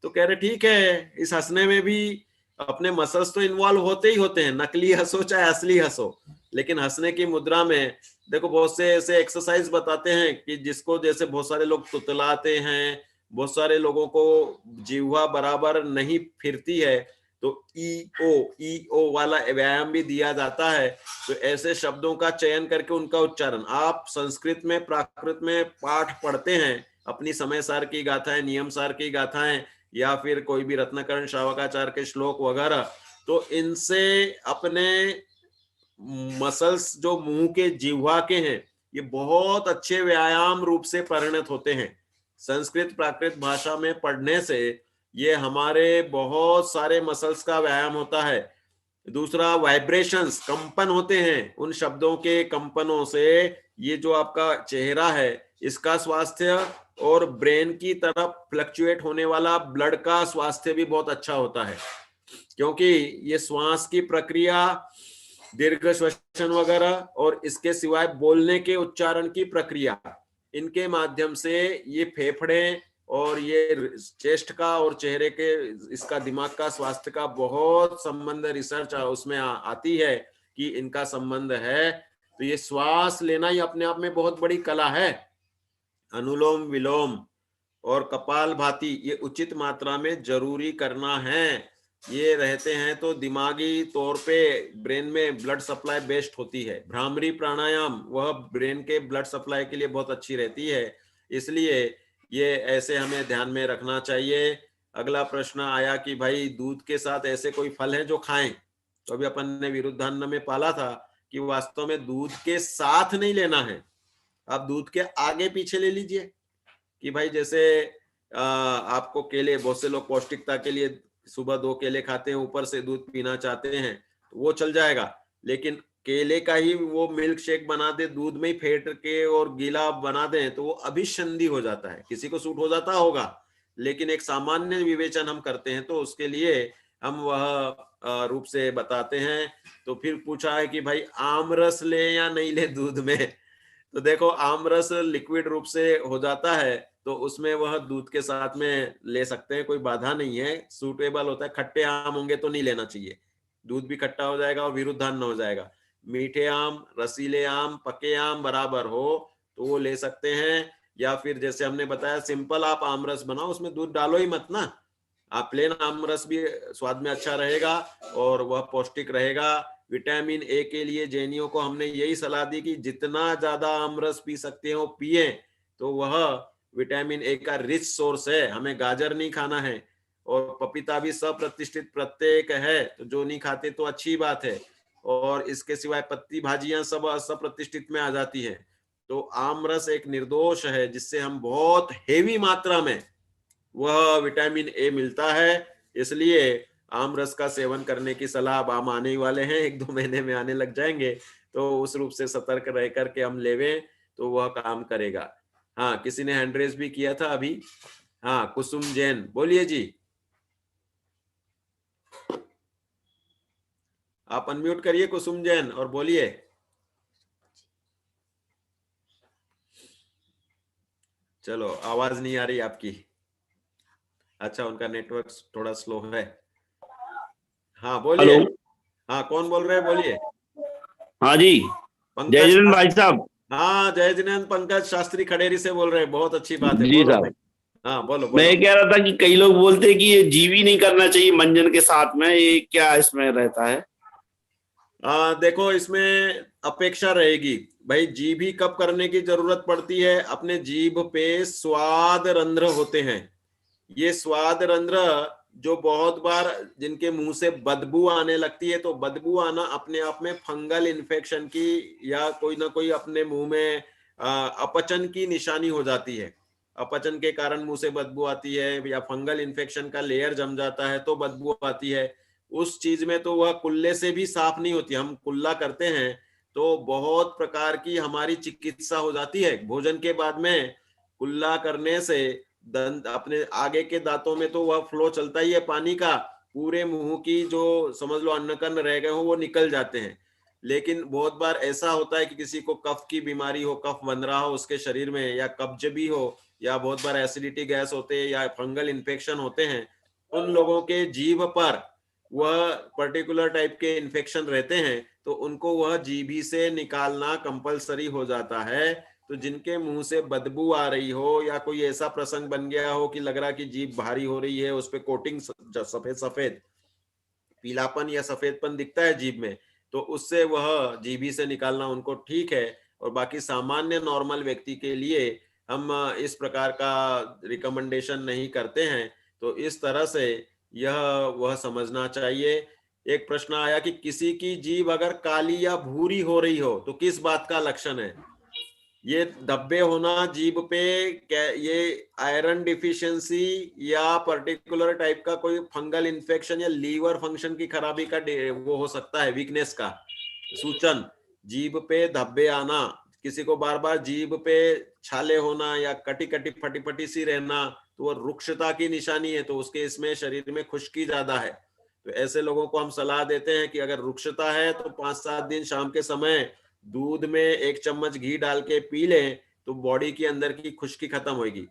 तो कह रहे ठीक है, इस हंसने में भी अपने मसल्स तो इन्वॉल्व होते ही होते हैं, नकली हंसो चाहे असली हंसो। लेकिन हंसने की मुद्रा में देखो बहुत से ऐसे एक्सरसाइज बताते हैं कि जिसको, जैसे बहुत सारे लोग तुतलाते हैं, बहुत सारे लोगों को जिह्वा बराबर नहीं फिरती है, तो ई ओ वाला व्यायाम भी दिया जाता है। तो ऐसे शब्दों का चयन करके उनका उच्चारण, आप संस्कृत में प्राकृत में पाठ पढ़ते हैं, अपनी समय सार की गाथाएं, नियम सार की गाथाएं, या फिर कोई भी रत्नकर्ण श्रावकाचार्य के श्लोक वगैरह, तो इनसे अपने मसल्स जो मुंह के जिह्वा के हैं, ये बहुत अच्छे व्यायाम रूप से परिणत होते हैं। संस्कृत प्राकृत भाषा में पढ़ने से ये हमारे बहुत सारे मसल्स का व्यायाम होता है। दूसरा, वाइब्रेशंस, कंपन होते हैं, उन शब्दों के कंपनों से ये जो आपका चेहरा है इसका स्वास्थ्य और ब्रेन की तरफ फ्लक्चुएट होने वाला ब्लड का स्वास्थ्य भी बहुत अच्छा होता है, क्योंकि ये श्वास की प्रक्रिया, दीर्घ श्वसन वगैरह, और इसके सिवाय बोलने के उच्चारण की प्रक्रिया, इनके माध्यम से ये फेफड़े और ये चेस्ट का और चेहरे के इसका दिमाग का स्वास्थ्य का बहुत संबंध, रिसर्च उसमें आती है कि इनका संबंध है। तो ये श्वास लेना ही अपने आप में बहुत बड़ी कला है। अनुलोम विलोम और कपालभाति ये उचित मात्रा में जरूरी करना है। ये रहते हैं तो दिमागी तौर पे ब्रेन में ब्लड सप्लाई बेस्ट होती है। भ्रामरी प्राणायाम, वह ब्रेन के ब्लड सप्लाई के लिए बहुत अच्छी रहती है, इसलिए ये ऐसे हमें ध्यान में रखना चाहिए। अगला प्रश्न आया कि भाई दूध के साथ ऐसे कोई फल हैं जो खाएं, तो अभी अपन ने विरुद्धान्न में पाला था कि वास्तव में दूध के साथ नहीं लेना है, आप दूध के आगे पीछे ले लीजिए। कि भाई जैसे आपको केले, बहुत से लोग पौष्टिकता के लिए सुबह 2 केले खाते हैं, ऊपर से दूध पीना चाहते हैं, तो वो चल जाएगा। लेकिन केले का ही वो मिल्क शेक बना दे, दूध में ही फेंट के और गीला बना दें, तो वो अभिसंधि हो जाता है। किसी को सूट हो जाता होगा, लेकिन एक सामान्य विवेचन हम करते हैं, तो उसके लिए हम वह रूप से बताते हैं। तो फिर पूछा है कि भाई आम रस ले या नहीं ले दूध में। तो देखो, आम रस लिक्विड रूप से हो जाता है, तो उसमें वह दूध के साथ में ले सकते हैं, कोई बाधा नहीं है, सूटेबल होता है। खट्टे आम होंगे तो नहीं लेना चाहिए, दूध भी खट्टा हो जाएगा और विरुद्धान्न हो जाएगा। मीठे आम, रसीले आम, पके आम बराबर हो तो वो ले सकते हैं। या फिर जैसे हमने बताया, सिंपल आप आम रस बनाओ, उसमें दूध डालो ही मत ना, आप प्लेन आम रस भी स्वाद में अच्छा रहेगा और वह पौष्टिक रहेगा। विटामिन ए के लिए जैनियों को हमने यही सलाह दी कि जितना ज्यादा आमरस पी सकते हो पिए, तो वह विटामिन ए का रिच सोर्स है। हमें गाजर नहीं खाना है, और पपीता भी सप्रतिष्ठित प्रत्येक है, तो जो नहीं खाते तो अच्छी बात है। और इसके सिवाय पत्ती भाजियां सब सप्रतिष्ठित में आ जाती है। तो आमरस एक निर्दोष है, जिससे हम बहुत हेवी मात्रा में वह विटामिन ए मिलता है। इसलिए आम रस का सेवन करने की सलाह अब आम आने ही वाले हैं, 1-2 महीने में आने लग जाएंगे, तो उस रूप से सतर्क रह करके हम लेवें तो वह काम करेगा। हाँ, किसी ने हैंड रेज भी किया था अभी। हाँ, कुसुम जैन, बोलिए जी, आप अनम्यूट करिए कुसुम जैन और बोलिए। चलो, आवाज नहीं आ रही आपकी। अच्छा, उनका नेटवर्क थोड़ा स्लो है। हाँ बोलिए। हाँ, कौन बोल रहे हैं, बोलिए। हाँ जी, जय जिनेंद्र भाई साहब। हाँ, जय जिनेंद्र, पंकज शास्त्री खड़ेरी से बोल रहे हैं, बहुत अच्छी बात है, जी बोलो साहब। भाई। हाँ बोलो मैं ये बोलो। कह रहा था कि कई लोग बोलते हैं कि ये जीवी नहीं करना चाहिए मंजन के साथ में, ये क्या इसमें रहता है? देखो, इसमें अपेक्षा रहेगी भाई, जीभ ही कब करने की जरूरत पड़ती है, अपने जीभ पे स्वाद रंध्र होते हैं। ये स्वाद रंध्र जो बहुत बार जिनके मुंह से बदबू आने लगती है, तो बदबू आना अपने आप में फंगल इन्फेक्शन की या कोई ना कोई अपने मुंह में अपचन की निशानी हो जाती है। अपचन के कारण मुंह से बदबू आती है, या फंगल इन्फेक्शन का लेयर जम जाता है तो बदबू आती है। उस चीज में तो वह कुल्ले से भी साफ नहीं होती। हम कुल्ला करते हैं तो बहुत प्रकार की हमारी चिकित्सा हो जाती है। भोजन के बाद में कुल्ला करने से दंत, अपने आगे के दांतों में तो वह फ्लो चलता ही है पानी का, पूरे मुंह की जो समझ लो अन्नकर्ण रह गए हो वो निकल जाते हैं। लेकिन बहुत बार ऐसा होता है कि किसी को कफ की बीमारी हो, कफ बन रहा हो उसके शरीर में, या कब्ज भी हो, या बहुत बार एसिडिटी गैस होते हैं, या फंगल इन्फेक्शन होते हैं, उन लोगों के जीभ पर वह पर्टिकुलर टाइप के इन्फेक्शन रहते हैं, तो उनको वह जीभी से निकालना कंपलसरी हो जाता है। तो जिनके मुंह से बदबू आ रही हो या कोई ऐसा प्रसंग बन गया हो कि लग रहा कि जीभ भारी हो रही है, उस पे कोटिंग सफेद सफेद पीलापन या सफेदपन दिखता है जीभ में, तो उससे वह जीभी से निकालना उनको ठीक है। और बाकी सामान्य नॉर्मल व्यक्ति के लिए हम इस प्रकार का रिकमेंडेशन नहीं करते हैं। तो इस तरह से यह वह समझना चाहिए। एक प्रश्न आया कि किसी की जीभ अगर काली या भूरी हो रही हो तो किस बात का लक्षण है? ये धब्बे होना जीभ पे, ये आयरन डिफिशियंसी या पर्टिकुलर टाइप का कोई फंगल इन्फेक्शन या लीवर फंक्शन की खराबी का वो हो सकता है, वीकनेस का सूचन। जीभ पे धब्बे आना, किसी को बार बार जीभ पे छाले होना या कटी कटी फटी फटी सी रहना, तो वो रुक्षता की निशानी है। तो उसके इसमें शरीर में खुश्की ज्यादा है। तो ऐसे लोगों को हम सलाह देते हैं कि अगर रुक्षता है तो 5-7 दिन शाम के समय दूध में 1 चम्मच घी डाल के पी लें तो बॉडी के अंदर की खुश्की खत्म होगी।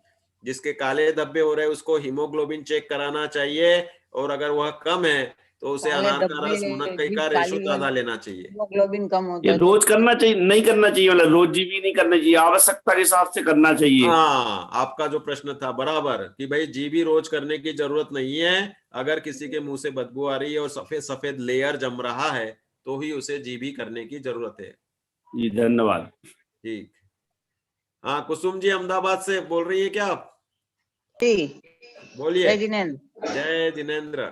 जिसके काले धब्बे हो रहे हैं उसको हीमोग्लोबिन चेक कराना चाहिए, और अगर वह कम है तो उसे काले अनार का धब्बे, रस, मुनक्के जीभ का रेशो काली ज्यादा लेना चाहिए। हीमोग्लोबिन कम होता ये है। रोज करना चाहिए, नहीं करना चाहिए, मतलब रोज जीवी नहीं करना चाहिए, आवश्यकता के हिसाब से करना चाहिए। हाँ, आपका जो प्रश्न था बराबर कि भाई जीभी रोज करने की जरूरत नहीं है। अगर किसी के मुंह से बदबू आ रही है और सफेद सफेद लेयर जम रहा है तो ही उसे जीभी करने की जरूरत है। जी धन्यवाद। ठीक। हाँ, कुसुम जी अहमदाबाद से बोल रही है क्या आप? जी, बोलिए। जय जिनेंद्र। जय जिनेंद्र।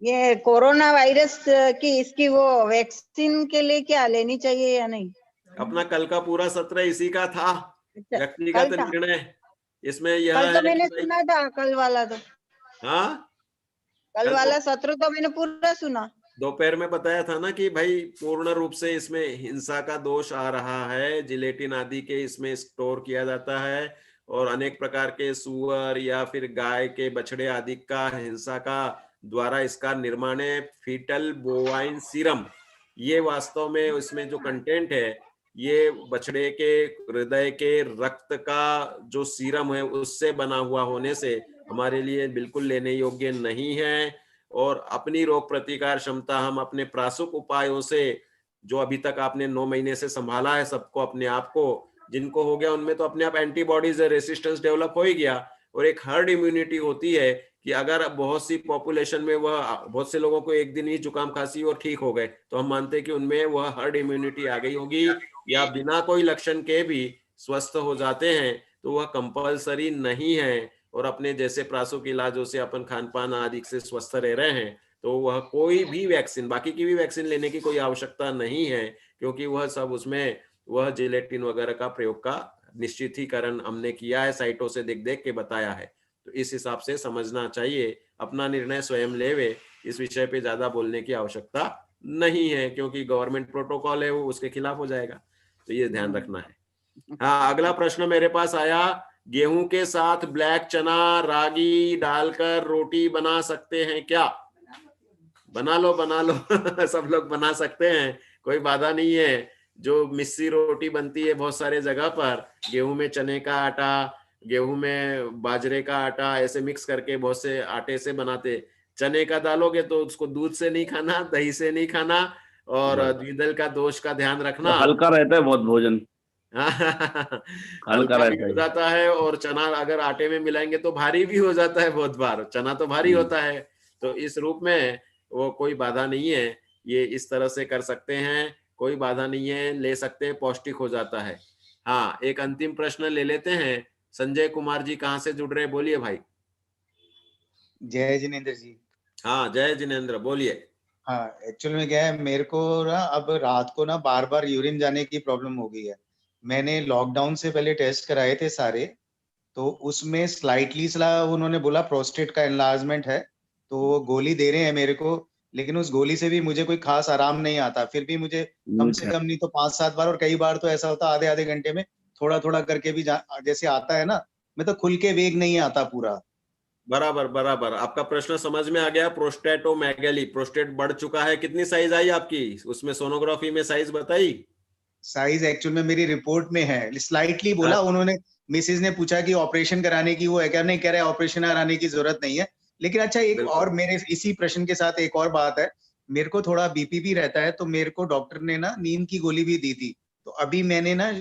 ये कोरोना वायरस की इसकी वो वैक्सीन के लिए क्या लेनी चाहिए या नहीं? अपना कल का पूरा सत्र इसी का था, अच्छा, व्यक्तिगत कल था? निर्णय। इसमें यह कल तो है मैंने कि भाई, सुना था, कल वाला तो, हाँ, कल कल वाला तो सत्र तो मैंने पूरा सुना। दोपहर में बताया था ना कि भाई पूर्ण रूप से इसमें हिंसा का दोष आ रहा है। जिलेटिन आदि के इसमें स्टोर किया जाता है और अनेक प्रकार के सुअर या फिर गाय के बछड़े आदि का हिंसा का द्वारा इसका निर्माण है। फीटल बोवाइन सीरम, ये वास्तव में इसमें जो कंटेंट है, ये बछड़े के हृदय के रक्त का जो सीरम है उससे बना हुआ होने से हमारे लिए बिल्कुल लेने योग्य नहीं है। और अपनी रोग प्रतिकार क्षमता हम अपने प्रासुक उपायों से, जो अभी तक आपने 9 महीने से संभाला है सबको, अपने आप को, जिनको हो गया उनमें तो अपने आप एंटीबॉडीज रेसिस्टेंस डेवलप हो ही गया। और एक हर्ड इम्यूनिटी होती है कि अगर बहुत सी पॉपुलेशन में वह, बहुत से लोगों को एक दिन ही जुकाम खांसी और ठीक हो गए, तो हम मानते हैं कि उनमें वह हर्ड इम्यूनिटी आ गई होगी, या बिना कोई लक्षण के भी स्वस्थ हो जाते हैं। तो वह कंपलसरी नहीं है। और अपने जैसे प्रासुक इलाजों से, अपन खान पान आदि से स्वस्थ रह रहे हैं, तो वह कोई भी वैक्सीन, बाकी की भी वैक्सीन लेने की कोई आवश्यकता नहीं है, क्योंकि वह सब उसमें वह जिलेटिन वगैरह का प्रयोग का निश्चितीकरण हमने किया है, साइटों से देख देख के बताया है। तो इस हिसाब से समझना चाहिए, अपना निर्णय स्वयं लेवे, इस विषय पे ज्यादा बोलने की आवश्यकता नहीं है, क्योंकि गवर्नमेंट प्रोटोकॉल है वो उसके खिलाफ हो जाएगा। तो ये ध्यान रखना है। हाँ, अगला प्रश्न मेरे पास आया, गेहूं के साथ ब्लैक चना रागी डालकर रोटी बना सकते हैं क्या? बना लो बना लो सब लोग बना सकते हैं, कोई बाधा नहीं है। जो मिस्सी रोटी बनती है बहुत सारे जगह पर, गेहूं में चने का आटा, गेहूं में बाजरे का आटा, ऐसे मिक्स करके बहुत से आटे से बनाते। चने का डालोगे तो उसको दूध से नहीं खाना, दही से नहीं खाना, और द्विदल का दोष का ध्यान रखना। हल्का रहता है बहुत भोजन, हल्का हल्का भी रहता हो है। जाता है, और चना अगर आटे में मिलाएंगे तो भारी भी हो जाता है। बहुत बार चना तो भारी होता है। तो इस रूप में वो कोई बाधा नहीं है, ये इस तरह से कर सकते हैं, कोई बाधा नहीं है, ले सकते हैं, पौष्टिक हो जाता है। हाँ, एक अंतिम प्रश्न ले लेते हैं। संजय कुमार जी कहाँ से जुड़ रहे हैं, बोलिए भाई। जय जिनेंद्र जी। हाँ, जय जिनेंद्र, बोलिए। हाँ, एक्चुअल में क्या है, मेरे को ना अब रात को ना बार बार यूरिन जाने की प्रॉब्लम हो गई है। मैंने लॉकडाउन से पहले टेस्ट कराए थे सारे, तो उसमें स्लाइटली सा उन्होंने बोला प्रोस्टेट का एनलार्जमेंट है, तो वो गोली दे रहे हैं मेरे को, लेकिन उस गोली से भी मुझे कोई खास आराम नहीं आता। फिर भी मुझे कम से कम नहीं तो 5-7 बार, और कई बार तो ऐसा होता आधे आधे घंटे में थोड़ा थोड़ा करके भी जैसे आता है ना, मैं तो खुल के वेग नहीं आता पूरा। बराबर बराबर, आपका प्रश्न समझ में आ गया। प्रोस्टेटोमेगैली, प्रोस्टेट बढ़ चुका है। कितनी साइज आई आपकी, उसमें सोनोग्राफी में साइज बताई? साइज एक्चुअल में मेरी रिपोर्ट में है, स्लाइटली बोला उन्होंने। मिसेज ने पूछा कि ऑपरेशन कराने की वो है क्या, नहीं कह रहे ऑपरेशन कराने की जरूरत नहीं है। लेकिन अच्छा, एक और मेरे इसी प्रश्न के साथ एक और बात है, मेरे को थोड़ा बीपी भी रहता है, तो मेरे को डॉक्टर ने ना नींद की गोली भी दी थी। तो अभी मैंने ना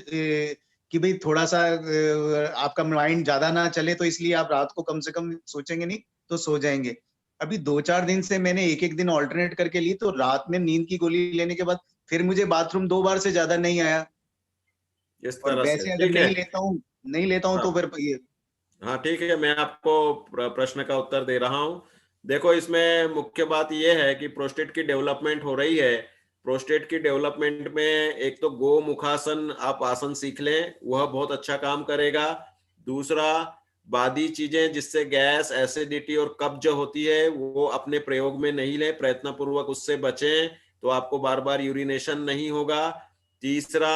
कि भाई थोड़ा सा आपका माइंड ज्यादा ना चले, तो इसलिए आप रात को कम से कम सोचेंगे नहीं तो सो जाएंगे। अभी 2-4 दिन से मैंने एक दिन ऑल्टरनेट करके ली, तो रात में नींद की गोली लेने के बाद फिर मुझे बाथरूम 2 बार से ज्यादा नहीं आया। इस और तरह वैसे से अगर ठीक है। नहीं लेता हूँ तो हाँ फिर ये हाँ ठीक है, मैं आपको प्रश्न का उत्तर दे रहा हूँ। देखो, इसमें मुख्य बात यह है कि प्रोस्टेट की डेवलपमेंट हो रही है। प्रोस्टेट की डेवलपमेंट में एक तो गोमुखासन आप आसन सीख लें, वह बहुत अच्छा काम करेगा। दूसरा, बादी चीजें जिससे गैस, एसिडिटी और कब्ज होती है, वो अपने प्रयोग में नहीं लें, प्रयत्न पूर्वक उससे बचें, तो आपको बार बार यूरिनेशन नहीं होगा। तीसरा,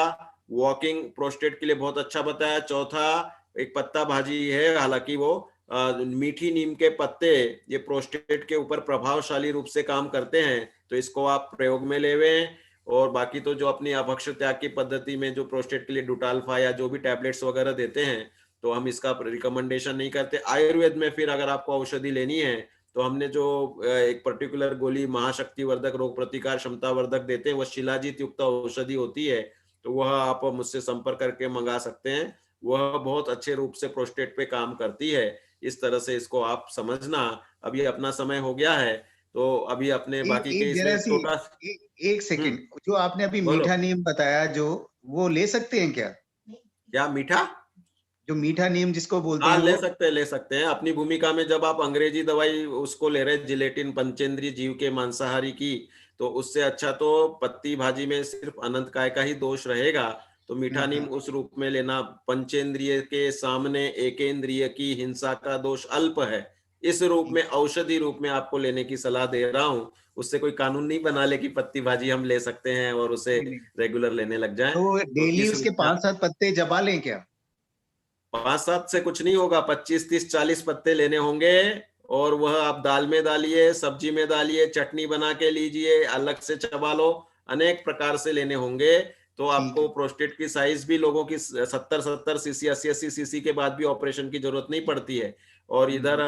वॉकिंग प्रोस्टेट के लिए बहुत अच्छा बताया। चौथा, एक पत्ता भाजी है, हालांकि वो मीठी नीम के पत्ते ये प्रोस्टेट के ऊपर प्रभावशाली रूप से काम करते हैं, तो इसको आप प्रयोग में लेवें। और बाकी तो जो अपनी अपभ्रंश त्याग की पद्धति में जो प्रोस्टेट के लिए डुटाल्फा या जो भी टैबलेट्स वगैरह देते हैं, तो हम इसका रिकमेंडेशन नहीं करते। आयुर्वेद में फिर अगर आपको औषधि लेनी है, तो हमने जो एक पर्टिकुलर गोली महाशक्ति वर्धक, रोग प्रतिकार क्षमता वर्धक देते हैं, वह शिलाजीत युक्त औषधि होती है, तो वह आप मुझसे संपर्क करके मंगा सकते हैं। वह बहुत अच्छे रूप से प्रोस्टेट पे काम करती है। इस तरह से इसको आप समझना। अभी अपना समय हो गया है, तो अभी अपने एक बाकी के एक जरा इसमें सी छोटा एक सेकंड, जो आपने अभी बोलो। मीठा नीम बताया, जो वो ले सकते हैं क्या? क्या मीठा? जो मीठा नीम जिसको बोलते हाँ, हैं ले वो? सकते हैं, ले सकते हैं। अपनी भूमिका में जब आप अंग्रेजी दवाई उसको ले रहे, जिलेटिन पंचेंद्रीय जीव के मांसाहारी की, तो उससे अच्छा तो पत्ती भाजी में सिर्फ अनंतकाय का ही दोष रहेगा। तो मीठा नीम उस रूप में लेना, पंचेंद्रिय के सामने एकेंद्रिय की हिंसा का दोष अल्प है, इस रूप में औषधि रूप में आपको लेने की सलाह दे रहा हूँ। उससे कोई कानून नहीं बना ले कि पत्ती भाजी हम ले सकते हैं और उसे नहीं, नहीं। रेगुलर लेने लग जाएं। तो तो डेली इस उसके रूप में 5-7 पत्ते जबा लें क्या? 5-7 से कुछ नहीं होगा, 25, 30, 40 पत्ते लेने होंगे। और वह आप दाल में डालिए, सब्जी में डालिए, चटनी बना के लीजिए, अलग से चबा लो, अनेक प्रकार से लेने होंगे। तो ठीक आपको है। प्रोस्टेट की साइज भी लोगों की 70 सीसी, 80 सीसी के बाद भी ऑपरेशन की जरूरत नहीं पड़ती है। और इधर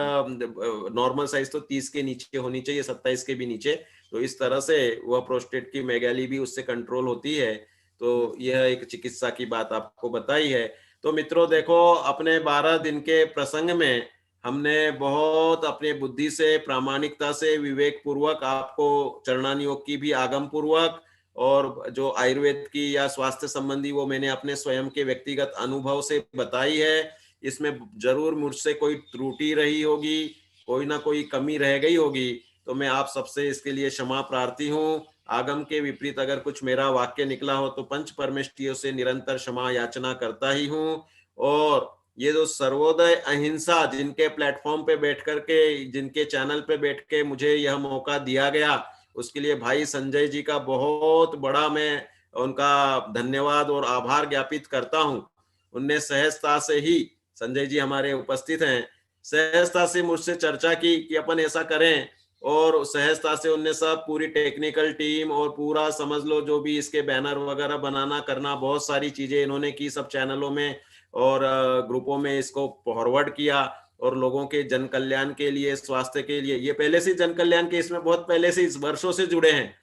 नॉर्मल साइज तो 30 के नीचे होनी चाहिए, 27 के भी नीचे। तो इस तरह से वह प्रोस्टेट की मेगाली भी उससे कंट्रोल होती है। तो यह एक चिकित्सा की बात आपको बताई है। तो मित्रों देखो, अपने 12 दिन के प्रसंग में हमने बहुत अपने बुद्धि से, प्रामाणिकता से, विवेक पूर्वक आपको चरणान योग की भी आगम पूर्वक, और जो आयुर्वेद की या स्वास्थ्य संबंधी वो मैंने अपने स्वयं के व्यक्तिगत अनुभव से बताई है। इसमें जरूर मुझसे कोई त्रुटि रही होगी, कोई ना कोई कमी रह गई होगी, तो मैं आप सबसे इसके लिए क्षमा प्रार्थी हूँ। आगम के विपरीत अगर कुछ मेरा वाक्य निकला हो तो पंच परमेष्टियों से निरंतर क्षमा याचना करता ही हूँ। और ये जो सर्वोदय अहिंसा जिनके प्लेटफॉर्म पे बैठ करके, जिनके चैनल पे बैठ के मुझे यह मौका दिया गया, उसके लिए भाई संजय जी का बहुत बड़ा मैं उनका धन्यवाद और आभार ज्ञापित करता हूँ। उनने सहजता से ही, संजय जी हमारे उपस्थित हैं, सहजता से मुझसे चर्चा की कि अपन ऐसा करें, और सहजता से उनने सब पूरी टेक्निकल टीम और पूरा समझ लो जो भी इसके बैनर वगैरह बनाना करना, बहुत सारी चीजें इन्होंने की, सब चैनलों में और ग्रुपों में इसको फॉरवर्ड किया। और लोगों के जन कल्याण के लिए, स्वास्थ्य के लिए, ये पहले से जन कल्याण के इसमें बहुत पहले से, इस वर्षों से जुड़े हैं।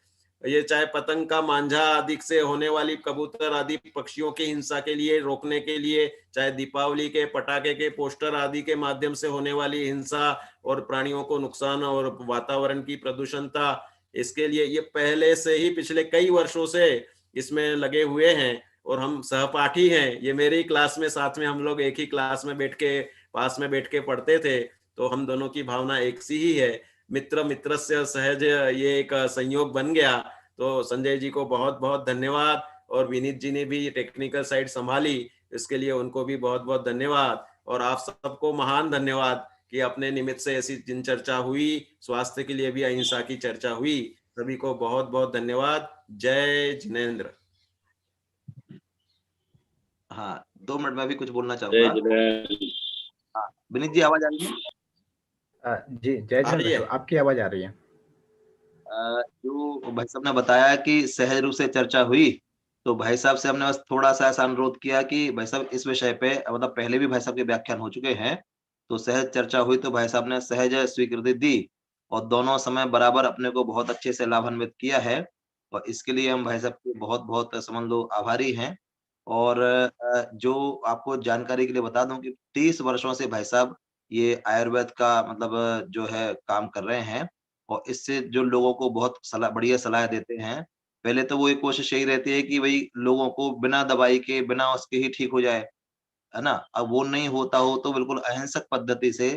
ये चाहे पतंग का मांझा आदि से होने वाली, कबूतर आदि पक्षियों की हिंसा के लिए रोकने के लिए, चाहे दीपावली के पटाखे के पोस्टर आदि के माध्यम से होने वाली हिंसा और प्राणियों को नुकसान और वातावरण की प्रदूषणता, इसके लिए ये पहले से ही पिछले कई वर्षों से इसमें लगे हुए हैं। और हम सहपाठी हैं, ये मेरी ही क्लास में, साथ में हम लोग एक ही क्लास में बैठ के, पास में बैठ के पढ़ते थे, तो हम दोनों की भावना एक सी ही है। मित्र मित्रस्य सहज, ये एक संयोग बन गया। तो संजय जी को बहुत बहुत धन्यवाद, और विनीत जी ने भी टेक्निकल साइड संभाली, इसके लिए उनको भी बहुत बहुत धन्यवाद। और आप सबको महान धन्यवाद कि अपने निमित्त से ऐसी जिन चर्चा हुई, स्वास्थ्य के लिए भी अहिंसा की चर्चा हुई, सभी को बहुत बहुत धन्यवाद। जय जिनेंद्र। हाँ, 2 मिनट में भी कुछ बोलना जय चाहूंगा। जिनेंद्र। हाँ, विनीत जी आवाज आ रही है? जी जय आ रही जिनेंद्र है? साहब, आपकी आवाज आ रही है। जो भाई साहब ने बताया कि सहज रूप से चर्चा हुई, तो भाई साहब से हमने बस थोड़ा सा ऐसा अनुरोध किया कि भाई साहब इस विषय पे, मतलब पहले भी भाई साहब के व्याख्यान हो चुके हैं, तो सहज चर्चा हुई तो भाई साहब ने सहज स्वीकृति दी, और दोनों समय बराबर अपने को बहुत अच्छे से लाभान्वित किया है। और इसके लिए हम भाई साहब के बहुत बहुत समझ लो आभारी हैं। और जो आपको जानकारी के लिए बता दूं कि 30 वर्षों से भाई साहब ये आयुर्वेद का मतलब जो है काम कर रहे हैं, और इससे जो लोगों को बहुत बढ़िया सलाह देते हैं। पहले तो वो एक कोशिश यही रहती है कि भाई लोगों को बिना दवाई के, बिना उसके ही ठीक हो जाए, है ना? अब वो नहीं होता हो तो बिल्कुल अहिंसक पद्धति से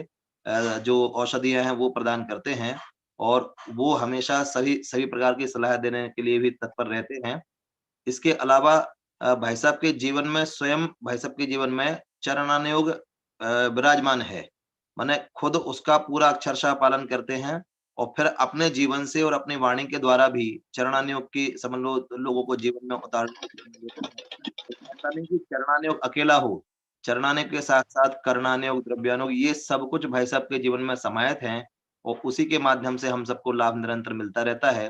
जो औषधियाँ हैं वो प्रदान करते हैं, और वो हमेशा सभी सभी प्रकार की सलाह देने के लिए भी तत्पर रहते हैं। इसके अलावा भाई साहब के जीवन में, स्वयं भाई साहब के जीवन में चरणानुयोग विराजमान है। माने खुद उसका पूरा अक्षरशः पालन करते हैं, और फिर अपने जीवन से और अपनी वाणी के द्वारा भी चरणानुयोग की समझ लो लोगों को जीवन में उतारने की। ऐसा नहीं कि चरणानुयोग अकेला हो, चरणानुयोग के साथ-साथ करणानुयोग, द्रव्यानुयोग, ये सब कुछ भाई साहब के जीवन में समाहित हैं, और उसी के माध्यम से हम सबको लाभ निरंतर मिलता रहता है।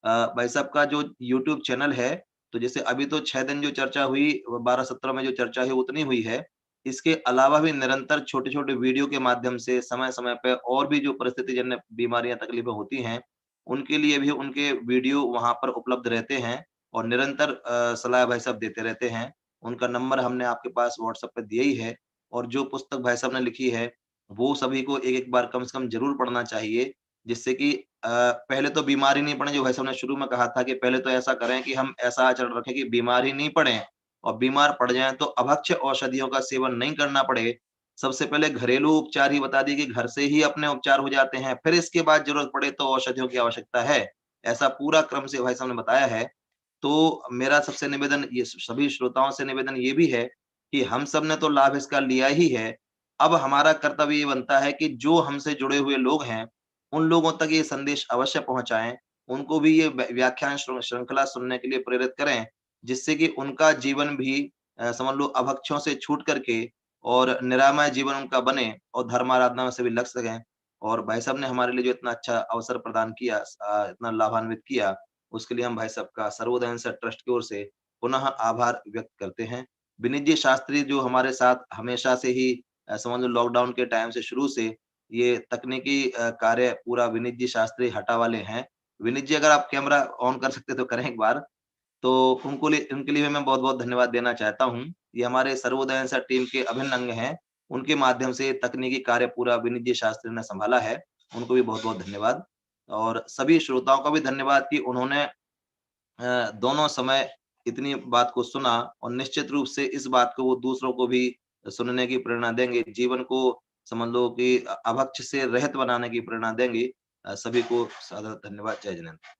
भाई साहब का जो यूट्यूब चैनल है, तो जैसे अभी तो 6 दिन जो चर्चा हुई, 12-17 में जो चर्चा हुई उतनी हुई है। इसके अलावा भी निरंतर छोटे-छोटे वीडियो के माध्यम से समय-समय पे और भी जो परिस्थितिजन्य बीमारियाँ, तकलीफें होती हैं, उनके लिए भी उनके वीडियो वहाँ पर उपलब्ध रहते हैं, और निरंतर सलाह भाई साहब देते रहते हैं। उनका नंबर हमने आपके पास व्हाट्सएप पे दिया ही है, और जो पुस्तक भाई साहब ने लिखी है, वो सभी को एक-एक बार कम से कम ज़रूर पढ़ना चाहिए, जिससे कि पहले तो बीमार ही नहीं पड़े, जो भाई साहब ने शुरू में कहा था कि पहले तो ऐसा करें कि हम ऐसा आचरण रखें कि बीमार ही नहीं पड़ें, और बीमार पड़ जाएँ तो अभक्ष्य औषधियों का सेवन नहीं करना पड़े। सबसे पहले घरेलू उपचार ही बता दिए कि घर से ही अपने उपचार हो जाते हैं, फिर इसके बाद ज़रूरत पड़े तो औषधियों की आवश्यकता है। ऐसा पूरा क्रम से भाई साहब ने बताया है। तो मेरा सबसे निवेदन, ये सभी श्रोताओं से निवेदन ये भी है कि हम सब ने तो लाभ इसका लिया ही है। अब हमारा कर्तव्य ये बनता है कि जो हमसे जुड़े हुए लोग हैं, उन लोगों तक ये संदेश अवश्य पहुँचाएँ। उनको भी ये व्याख्यान श्रृंखला सुनने के लिए प्रेरित करें, जिससे कि उनका जीवन भी समझ लो अभक्षों से छूट करके और निरामय जीवन उनका बने, और धर्म आराधना में सभी लग सकें। और भाई साहब ने हमारे लिए जो इतना अच्छा अवसर प्रदान किया, इतना लाभान्वित किया, उसके लिए हम भाई साहब का सर्वोदय अंश ट्रस्ट की ओर से पुनः आभार व्यक्त करते हैं। विनीत जी शास्त्री जो हमारे साथ हमेशा से ही समझ लो लॉकडाउन के टाइम से शुरू से ये तकनीकी कार्य पूरा विनीत जी शास्त्री हटा वाले हैं। विनीत जी अगर आप कैमरा ऑन कर सकते तो करें एक बार। तो उनके लिए भी मैं बहुत-बहुत धन्यवाद देना चाहता हूँ। ये हमारे सर्वोदय अंश टीम के अभिन्न अंग हैं। उनके माध्यम से तकनीकी कार्य पूरा विनीत जी शास्त्री ने सँभाला है। उनको भी बहुत-बहुत धन्यवाद, और सभी श्रोताओं का भी धन्यवाद कि उन्होंने दोनों समय इतनी बात को सुना, और निश्चित रूप से इस बात को वो दूसरों को भी सुनने की प्रेरणा देंगे। जीवन को समझ लो कि अभक्ष्य से रहित बनाने की प्रेरणा देंगे। सभी को सादर धन्यवाद। जय जिनेंद्र।